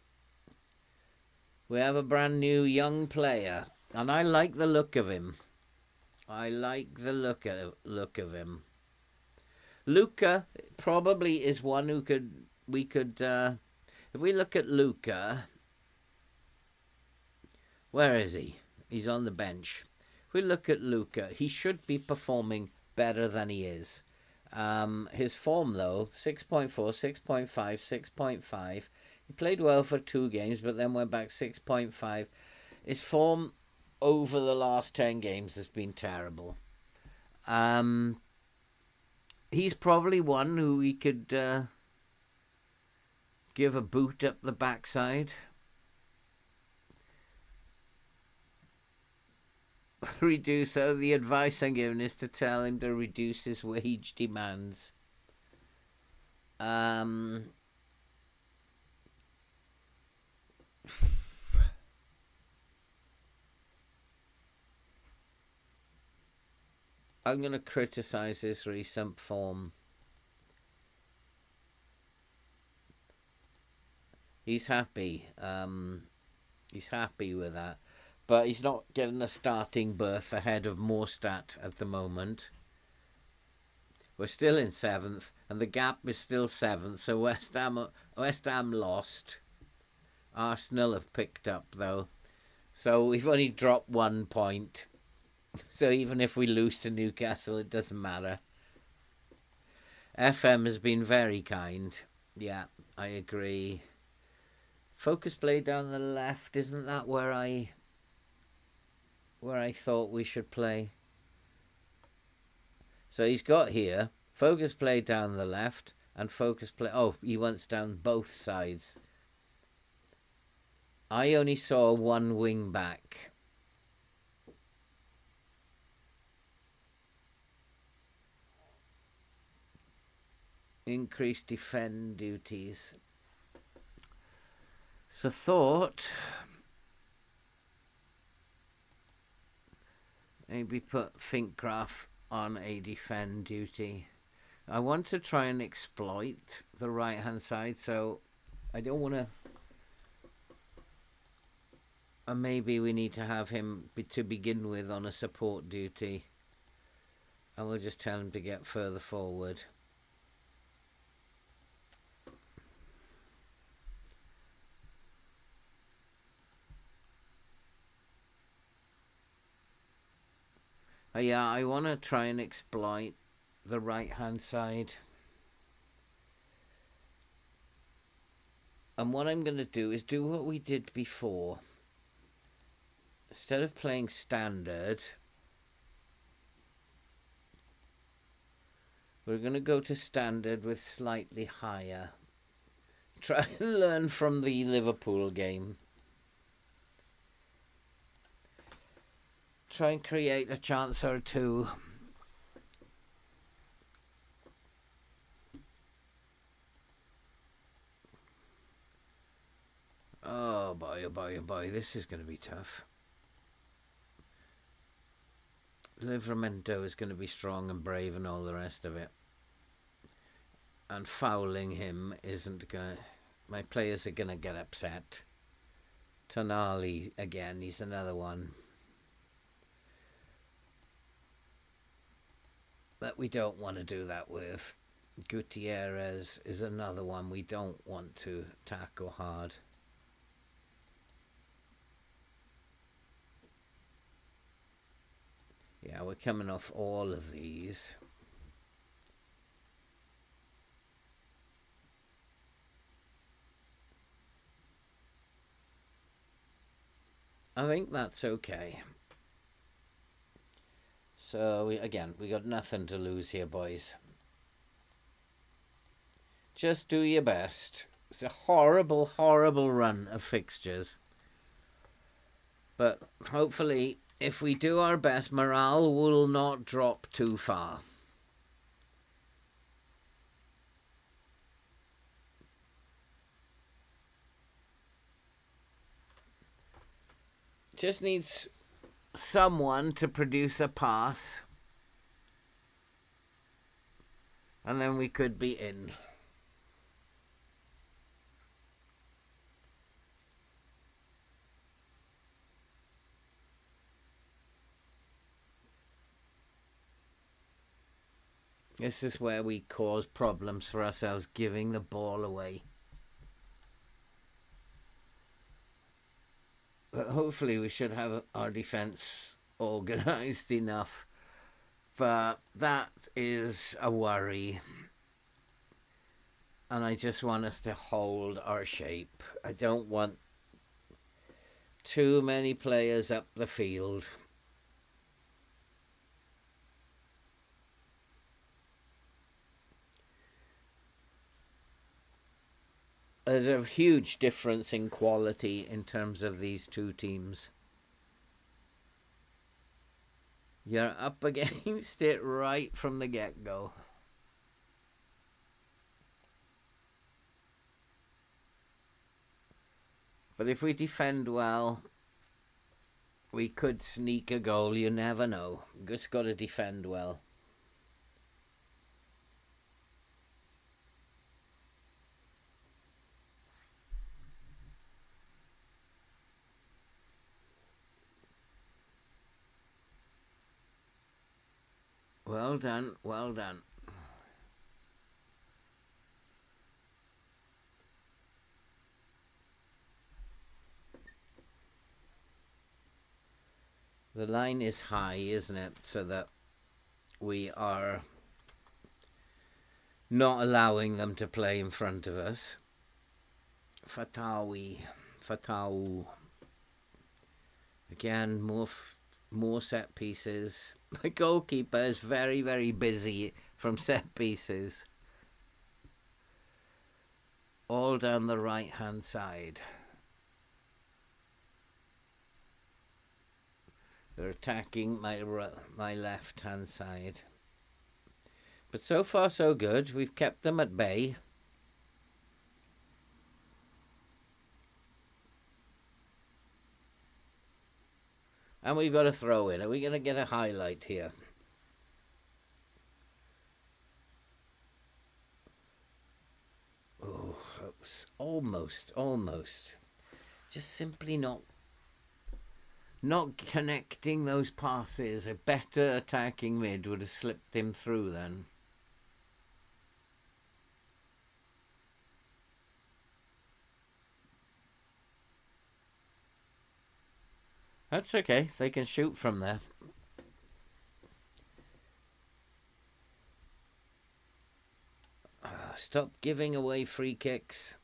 We have a brand new young player, and I like the look of him. I like the look of him. Luca probably is one who we could if we look at Luca, where is he? He's on the bench. If we look at Luca, he should be performing better than he is. His form, though, 6.4, 6.5, 6.5. He played well for 2 games, but then went back 6.5. His form over the last 10 games has been terrible. He's probably one who we could give a boot up the backside. Reduce. So the advice I'm giving is to tell him to reduce his wage demands. I'm going to criticize his recent form. He's happy. He's happy with that. But he's not getting a starting berth ahead of Morstat at the moment. We're still in 7th, and the gap is still 7th, so West Ham lost. Arsenal have picked up, though. So we've only dropped 1 point. So even if we lose to Newcastle, it doesn't matter. FM has been very kind. Yeah, I agree. Focus play down the left. Isn't that where I thought we should play? So he's got here focus play down the left and focus play. Oh, he wants down both sides. I only saw 1 wing back. Increase defend duties. So thought maybe put Thinkgraph on a defend duty. I want to try and exploit the right hand side, so I don't want to. And maybe we need to have him to begin with on a support duty, and we'll just tell him to get further forward. Yeah, I want to try and exploit the right-hand side. And what I'm going to do is do what we did before. Instead of playing standard, we're going to go to standard with slightly higher. Try and learn from the Liverpool game. Try and create a chance or two. Oh boy, oh boy, oh boy, this is going to be tough. Livramento is going to be strong and brave and all the rest of it. And fouling him isn't going to... My players are going to get upset. Tonali, again, he's another one that we don't want to do that with. Gutierrez is another one we don't want to tackle hard. Yeah, we're coming off all of these. I think that's okay. So, again, we got nothing to lose here, boys. Just do your best. It's a horrible, horrible run of fixtures. But hopefully, if we do our best, morale will not drop too far. Just needs someone to produce a pass. And then we could be in. This is where we cause problems for ourselves, giving the ball away. But hopefully we should have our defence organised enough. But that is a worry. And I just want us to hold our shape. I don't want too many players up the field. There's a huge difference in quality in terms of these two teams. You're up against it right from the get-go. But if we defend well, we could sneak a goal. You never know. Just got to defend well. Well done, well done. The line is high, isn't it? So that we are not allowing them to play in front of us. Fatau. Again, more set pieces. The goalkeeper is very, very busy from set pieces. All down the right-hand side. They're attacking my left-hand side. But so far, so good. We've kept them at bay. And we've got a throw in. Are we going to get a highlight here? Oh, it was almost. Just simply not connecting those passes. A better attacking mid would have slipped him through then. That's okay. They can shoot from there. Stop giving away free kicks.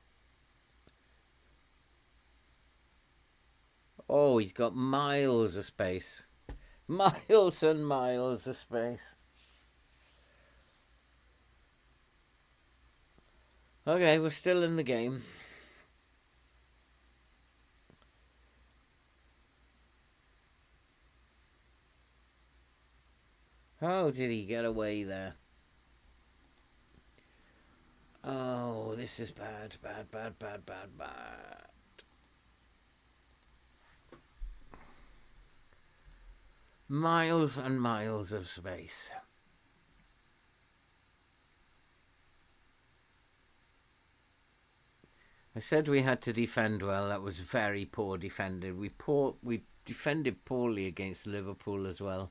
Oh, he's got miles of space. Miles and miles of space. Okay, we're still in the game. How did he get away there? Oh, this is bad. Miles and miles of space. I said we had to defend well. That was very poor defended. We defended poorly against Liverpool as well.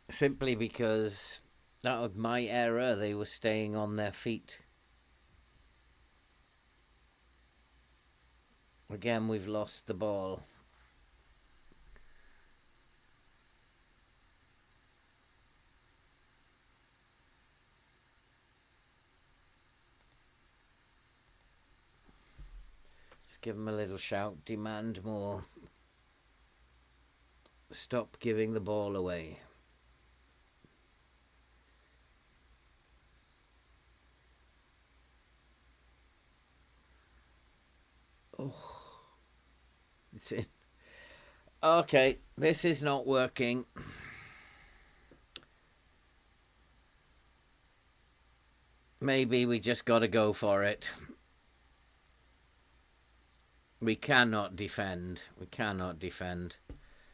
Simply because that was my error. They were staying on their feet. Again, we've lost the ball. Just give them a little shout. Demand more. Stop giving the ball away. It's in. Okay, this is not working. Maybe we just got to go for it. We cannot defend. We cannot defend.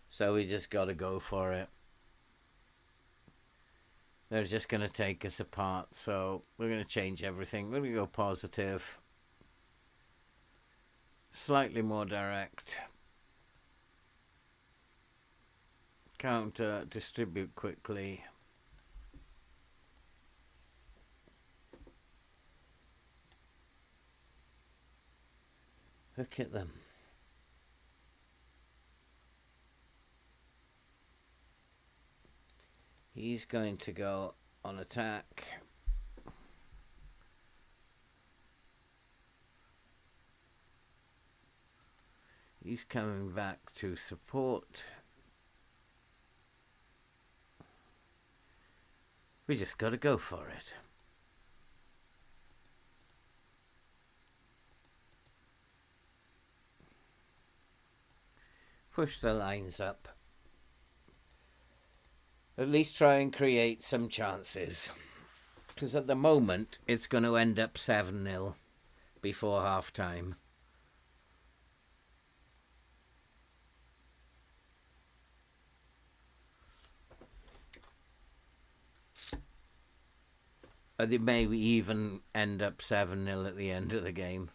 So we just got to go for it. They're just going to take us apart. So we're going to change everything. We're going to go positive. Slightly more direct. Counter, distribute quickly. Look at them. He's going to go on attack. He's coming back to support. We just got to go for it. Push the lines up. At least try and create some chances. Because at the moment, it's going to end up 7-0 before half-time. And it may even end up 7-0 at the end of the game.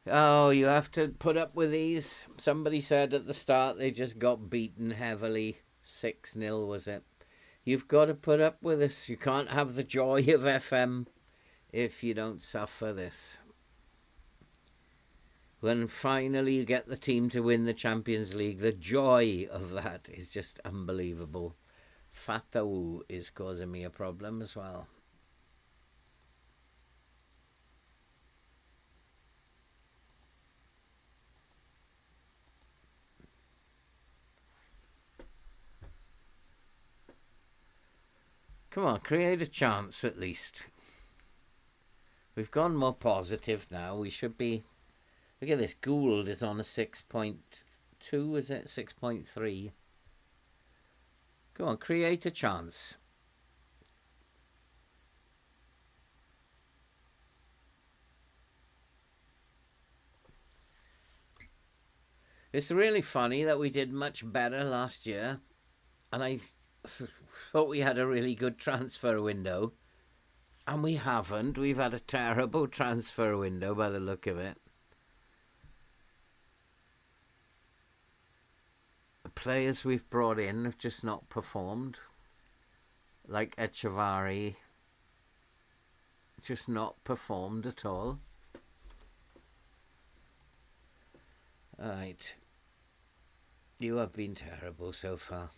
Oh, you have to put up with these. Somebody said at the start they just got beaten heavily. 6-0 was it? You've got to put up with this. You can't have the joy of FM if you don't suffer this. When finally you get the team to win the Champions League, the joy of that is just unbelievable. Fatau is causing me a problem as well. Come on, create a chance at least. We've gone more positive now. We should be... Look at this. Gould is on a 6.2, is it? 6.3. Come on, create a chance. It's really funny that we did much better last year. And I thought we had a really good transfer window. And we haven't. We've had a terrible transfer window by the look of it. The players we've brought in have just not performed. Like Echevarri. Just not performed at all. Alright. You have been terrible so far.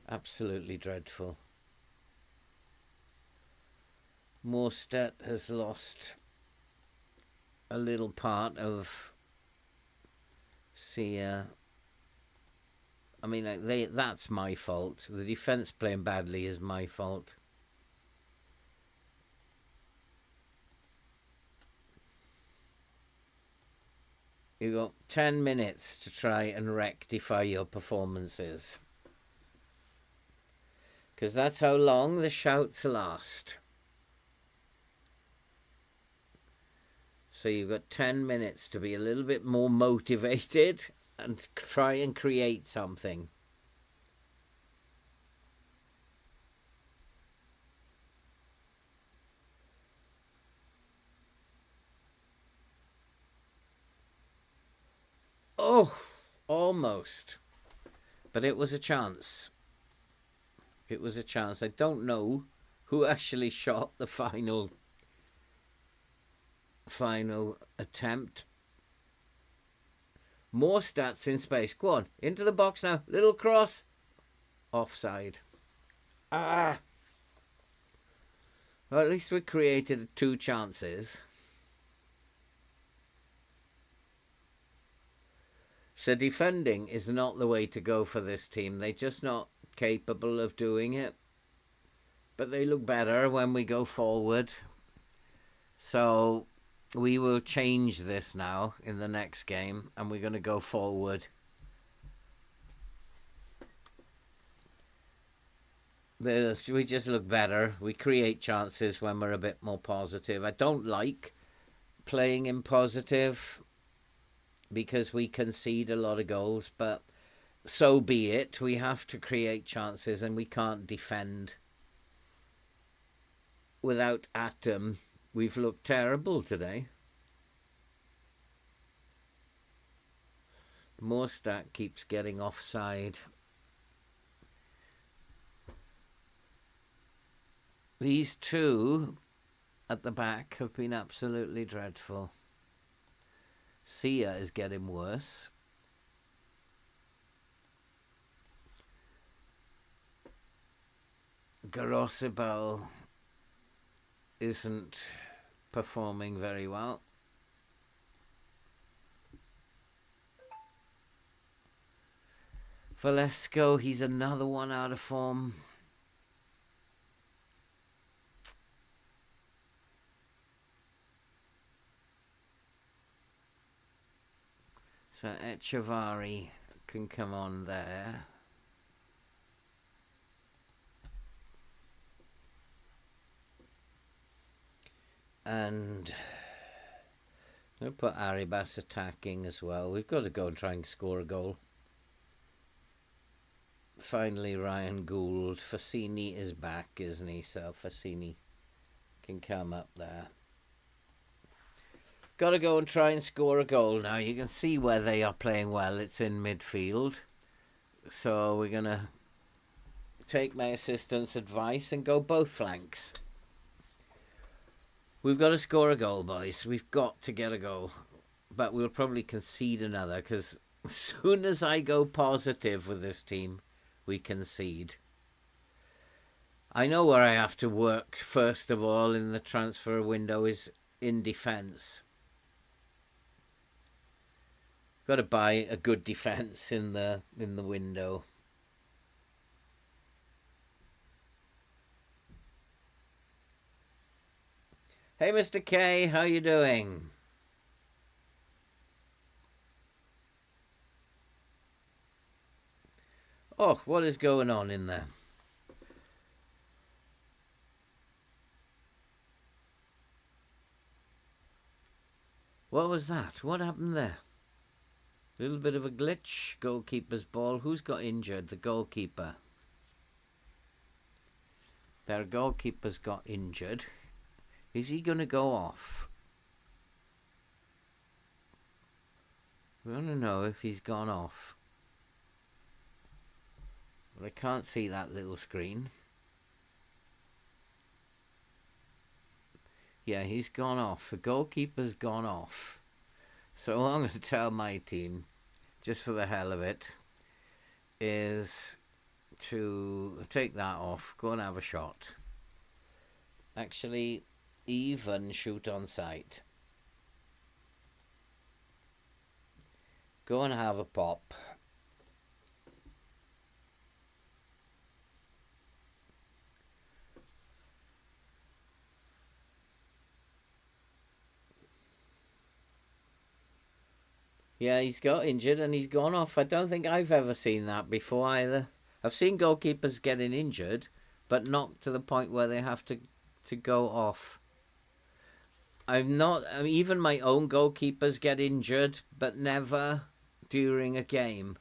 Absolutely dreadful. Morstedt has lost a little part of Sia. I mean, that's my fault. The defence playing badly is my fault. You've got 10 minutes to try and rectify your performances. Because that's how long the shouts last. So you've got 10 minutes to be a little bit more motivated and try and create something. Oh, almost. But it was a chance. It was a chance. I don't know who actually shot the final attempt. More stats in space. Go on. Into the box now. Little cross. Offside. Ah. Well, at least we created 2 chances. So defending is not the way to go for this team. They're just not capable of doing it. But they look better when we go forward. So we will change this now in the next game, and we're going to go forward. We just look better. We create chances when we're a bit more positive. I don't like playing in positive because we concede a lot of goals, but so be it. We have to create chances, and we can't defend without Atom. We've looked terrible today. Morstat keeps getting offside. These two at the back have been absolutely dreadful. Sia is getting worse. Garosibal isn't performing very well. Valesco, he's another one out of form. So Echevarri can come on there. And we'll put Arribas attacking as well. We've got to go and try and score a goal. Finally, Ryan Gould. Fassini is back, isn't he? So Fassini can come up there. Got to go and try and score a goal now. You can see where they are playing well. It's in midfield. So we're going to take my assistant's advice and go both flanks. We've got to score a goal, boys. We've got to get a goal. But we'll probably concede another, because as soon as I go positive with this team, we concede. I know where I have to work, first of all, in the transfer window is in defence. Got to buy a good defence in the window. Hey, Mr. K, how you doing? Oh, what is going on in there? What was that? What happened there? A little bit of a glitch. Goalkeeper's ball. Who's got injured? The goalkeeper. Their goalkeeper's got injured. Is he going to go off? We want to know if he's gone off. But I can't see that little screen. Yeah, he's gone off. The goalkeeper's gone off. So what I'm going to tell my team, just for the hell of it, is to take that off, go and have a shot. Actually, even shoot on sight. Go and have a pop. Yeah, he's got injured and he's gone off. I don't think I've ever seen that before either. I've seen goalkeepers getting injured, but not to the point where they have to go off. Even my own goalkeepers get injured, but never during a game.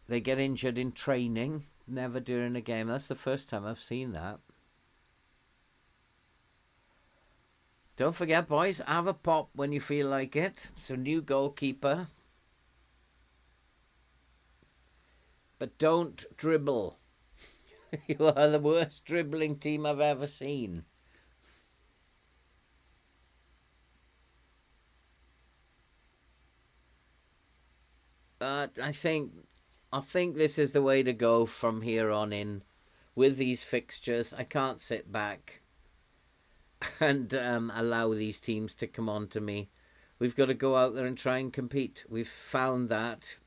They get injured in training, never during a game. That's the first time I've seen that. Don't forget, boys, have a pop when you feel like it. It's a new goalkeeper. But don't dribble. You are the worst dribbling team I've ever seen. I think this is the way to go from here on in with these fixtures. I can't sit back and allow these teams to come on to me. We've got to go out there and try and compete. We've found that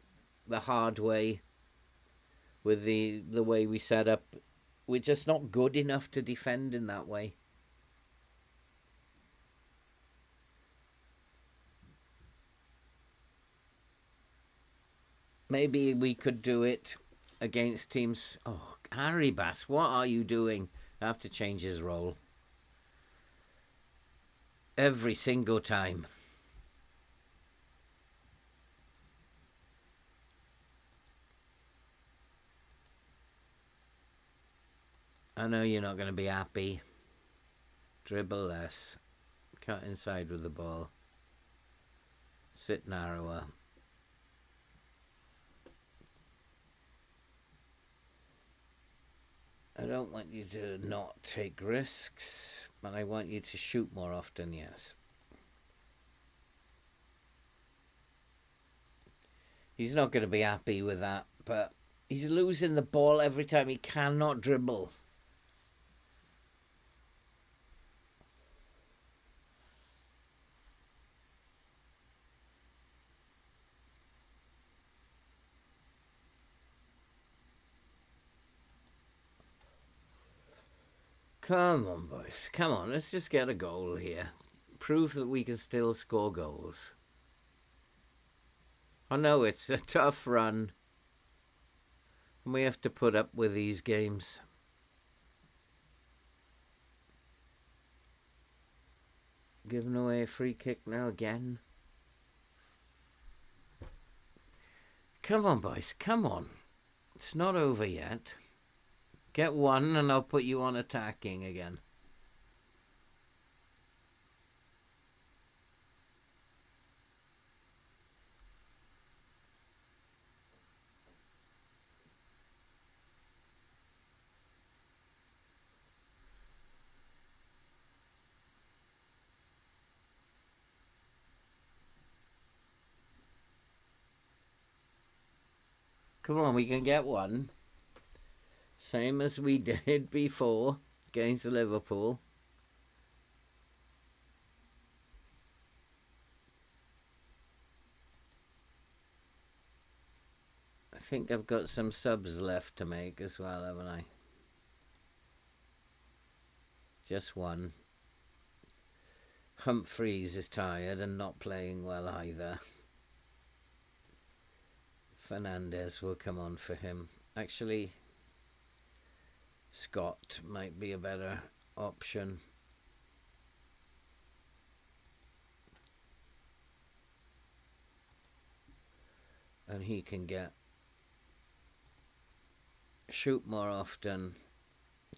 the hard way with the way we set up. We're just not good enough to defend in that way. Maybe we could do it against teams. Oh, Harry Bass, what are you doing? I have to change his role. Every single time. I know you're not going to be happy. Dribble less. Cut inside with the ball. Sit narrower. I don't want you to not take risks, but I want you to shoot more often, yes. He's not going to be happy with that, but he's losing the ball every time. He cannot dribble. Come on, boys. Come on, let's just get a goal here. Prove that we can still score goals. I know it's a tough run. And we have to put up with these games. Giving away a free kick now again. Come on, boys. Come on. It's not over yet. Get one and I'll put you on attacking again. Come on, we can get one. Same as we did before against Liverpool. I think I've got some subs left to make as well, haven't I? Just one. Humphreys is tired and not playing well either. Fernandez will come on for him. Actually, Scott might be a better option. And he can shoot more often,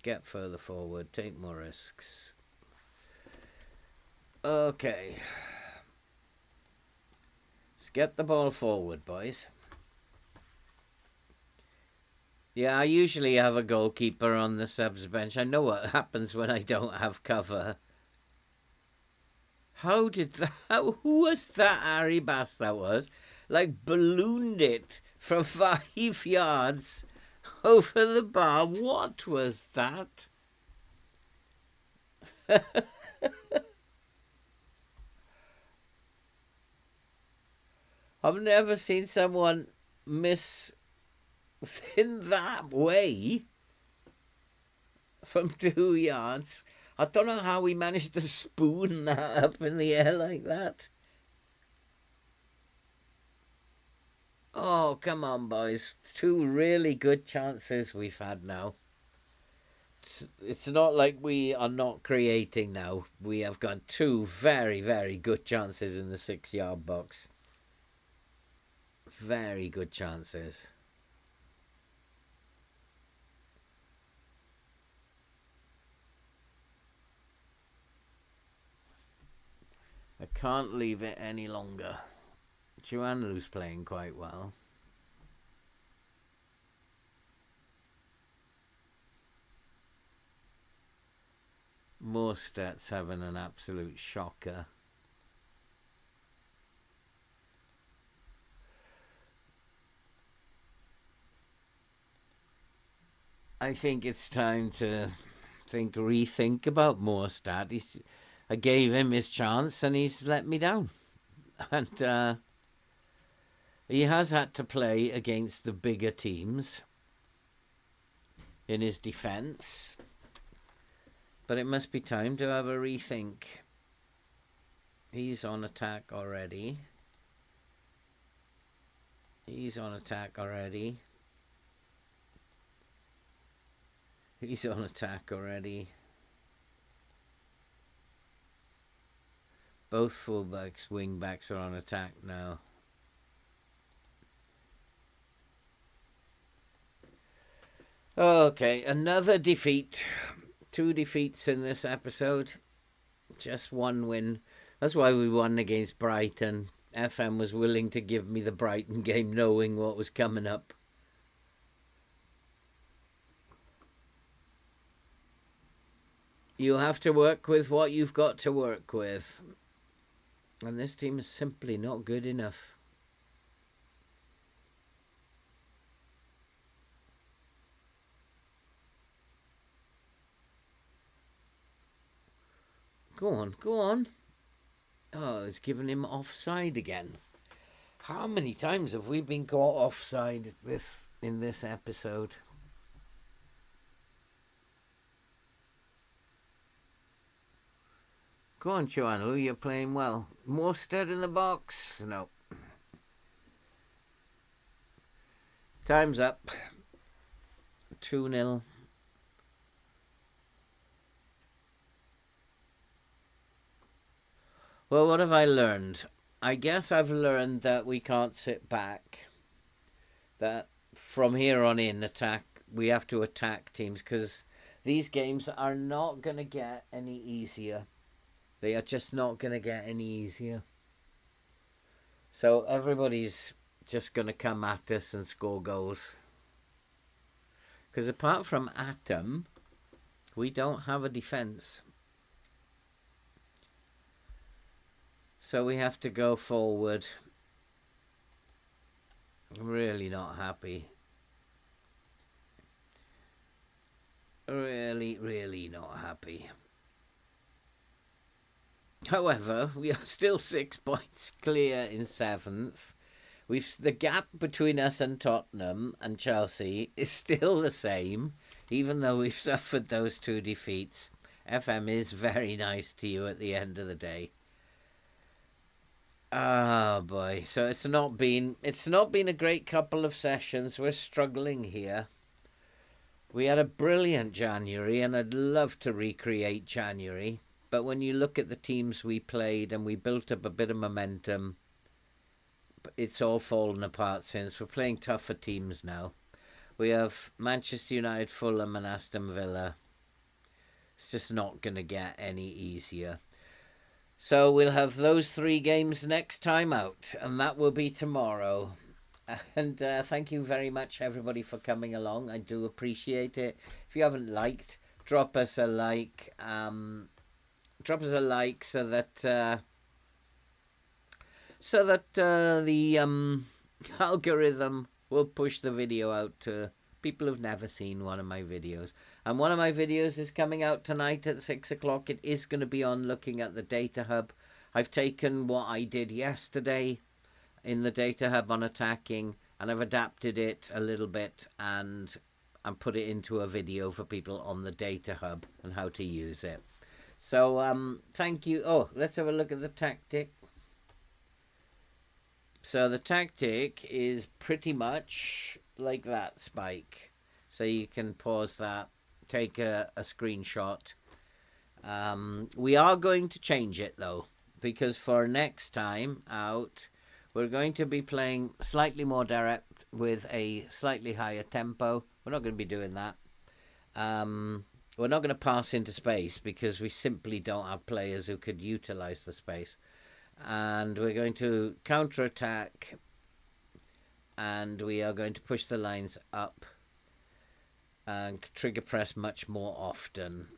get further forward, take more risks. Okay. Let's get the ball forward, boys. Yeah, I usually have a goalkeeper on the subs bench. I know what happens when I don't have cover. How did that... Who was that Harry Bass that was? Like, ballooned it from 5 yards over the bar. What was that? I've never seen someone miss in that way from 2 yards. I don't know how he managed to spoon that up in the air like that. Oh, come on, boys. 2 really good chances we've had now. It's not like we are not creating now. We have got 2 very, very good chances in the 6-yard box. Very good chances. I can't leave it any longer. Juanlu's playing quite well. Morstedt's having an absolute shocker. I think it's time to rethink about Morstedt. I gave him his chance and he's let me down. And he has had to play against the bigger teams in his defence. But it must be time to have a rethink. He's on attack already. He's on attack already. He's on attack already. Both fullbacks, wing-backs are on attack now. Okay, another defeat. 2 defeats in this episode. Just 1 win. That's why we won against Brighton. FM was willing to give me the Brighton game knowing what was coming up. You have to work with what you've got to work with. And this team is simply not good enough. Go on, go on. Oh, it's given him offside again. How many times have we been caught offside in this episode? Go on, Chuanu, you're playing well. Mustard in the box? No. Time's up. 2-0. Well, what have I learned? I guess I've learned that we can't sit back. That from here on in, we have to attack teams because these games are not going to get any easier. They are just not going to get any easier. So everybody's just going to come at us and score goals. Because apart from Atom, we don't have a defence. So we have to go forward. I'm really not happy. Really, really not happy. However, we are still 6 points clear in 7th. The gap between us and Tottenham and Chelsea is still the same, even though we've suffered those 2 defeats. FM is very nice to you at the end of the day. Oh boy, so it's not been a great couple of sessions. We're struggling here. We had a brilliant January, and I'd love to recreate January. But when you look at the teams we played and we built up a bit of momentum, it's all fallen apart since. We're playing tougher teams now. We have Manchester United, Fulham and Aston Villa. It's just not going to get any easier. So we'll have those 3 games next time out, and that will be tomorrow. And thank you very much, everybody, for coming along. I do appreciate it. If you haven't liked, drop us a like. Drop us a like so that the algorithm will push the video out to people who've never seen one of my videos. And one of my videos is coming out tonight at 6 o'clock. It is going to be on looking at the data hub. I've taken what I did yesterday in the data hub on attacking, and I've adapted it a little bit and put it into a video for people on the data hub and how to use it. So, thank you. Oh, let's have a look at the tactic. So the tactic is pretty much like that, Spike. So you can pause that, take a screenshot. We are going to change it, though, because for next time out, we're going to be playing slightly more direct with a slightly higher tempo. We're not going to be doing that. We're not going to pass into space because we simply don't have players who could utilize the space. And we're going to counter-attack, and we are going to push the lines up and trigger press much more often.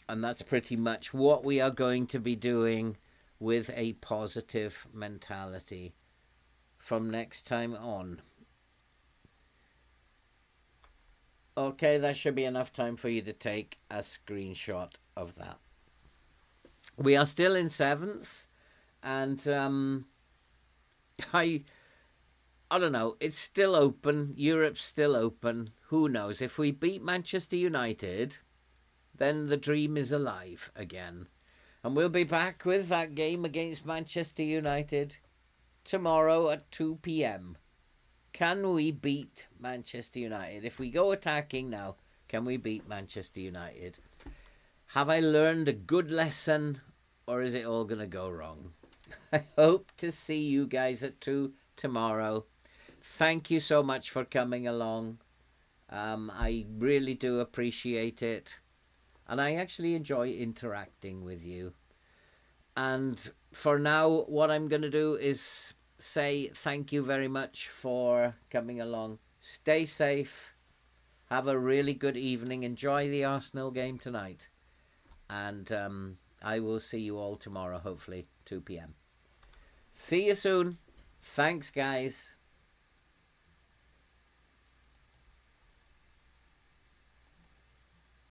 And that's pretty much what we are going to be doing with a positive mentality from next time on. Okay, that should be enough time for you to take a screenshot of that. We are still in 7th, and I don't know. It's still open. Europe's still open. Who knows? If we beat Manchester United, then the dream is alive again. And we'll be back with that game against Manchester United tomorrow at 2 p.m. Can we beat Manchester United? If we go attacking now, can we beat Manchester United? Have I learned a good lesson, or is it all going to go wrong? I hope to see you guys at 2 tomorrow. Thank you so much for coming along. I really do appreciate it. And I actually enjoy interacting with you. And for now, what I'm going to do is say thank you very much for coming along. Stay safe. Have a really good evening. Enjoy the Arsenal game tonight. And I will see you all tomorrow, hopefully, 2 p.m. See you soon. Thanks, guys.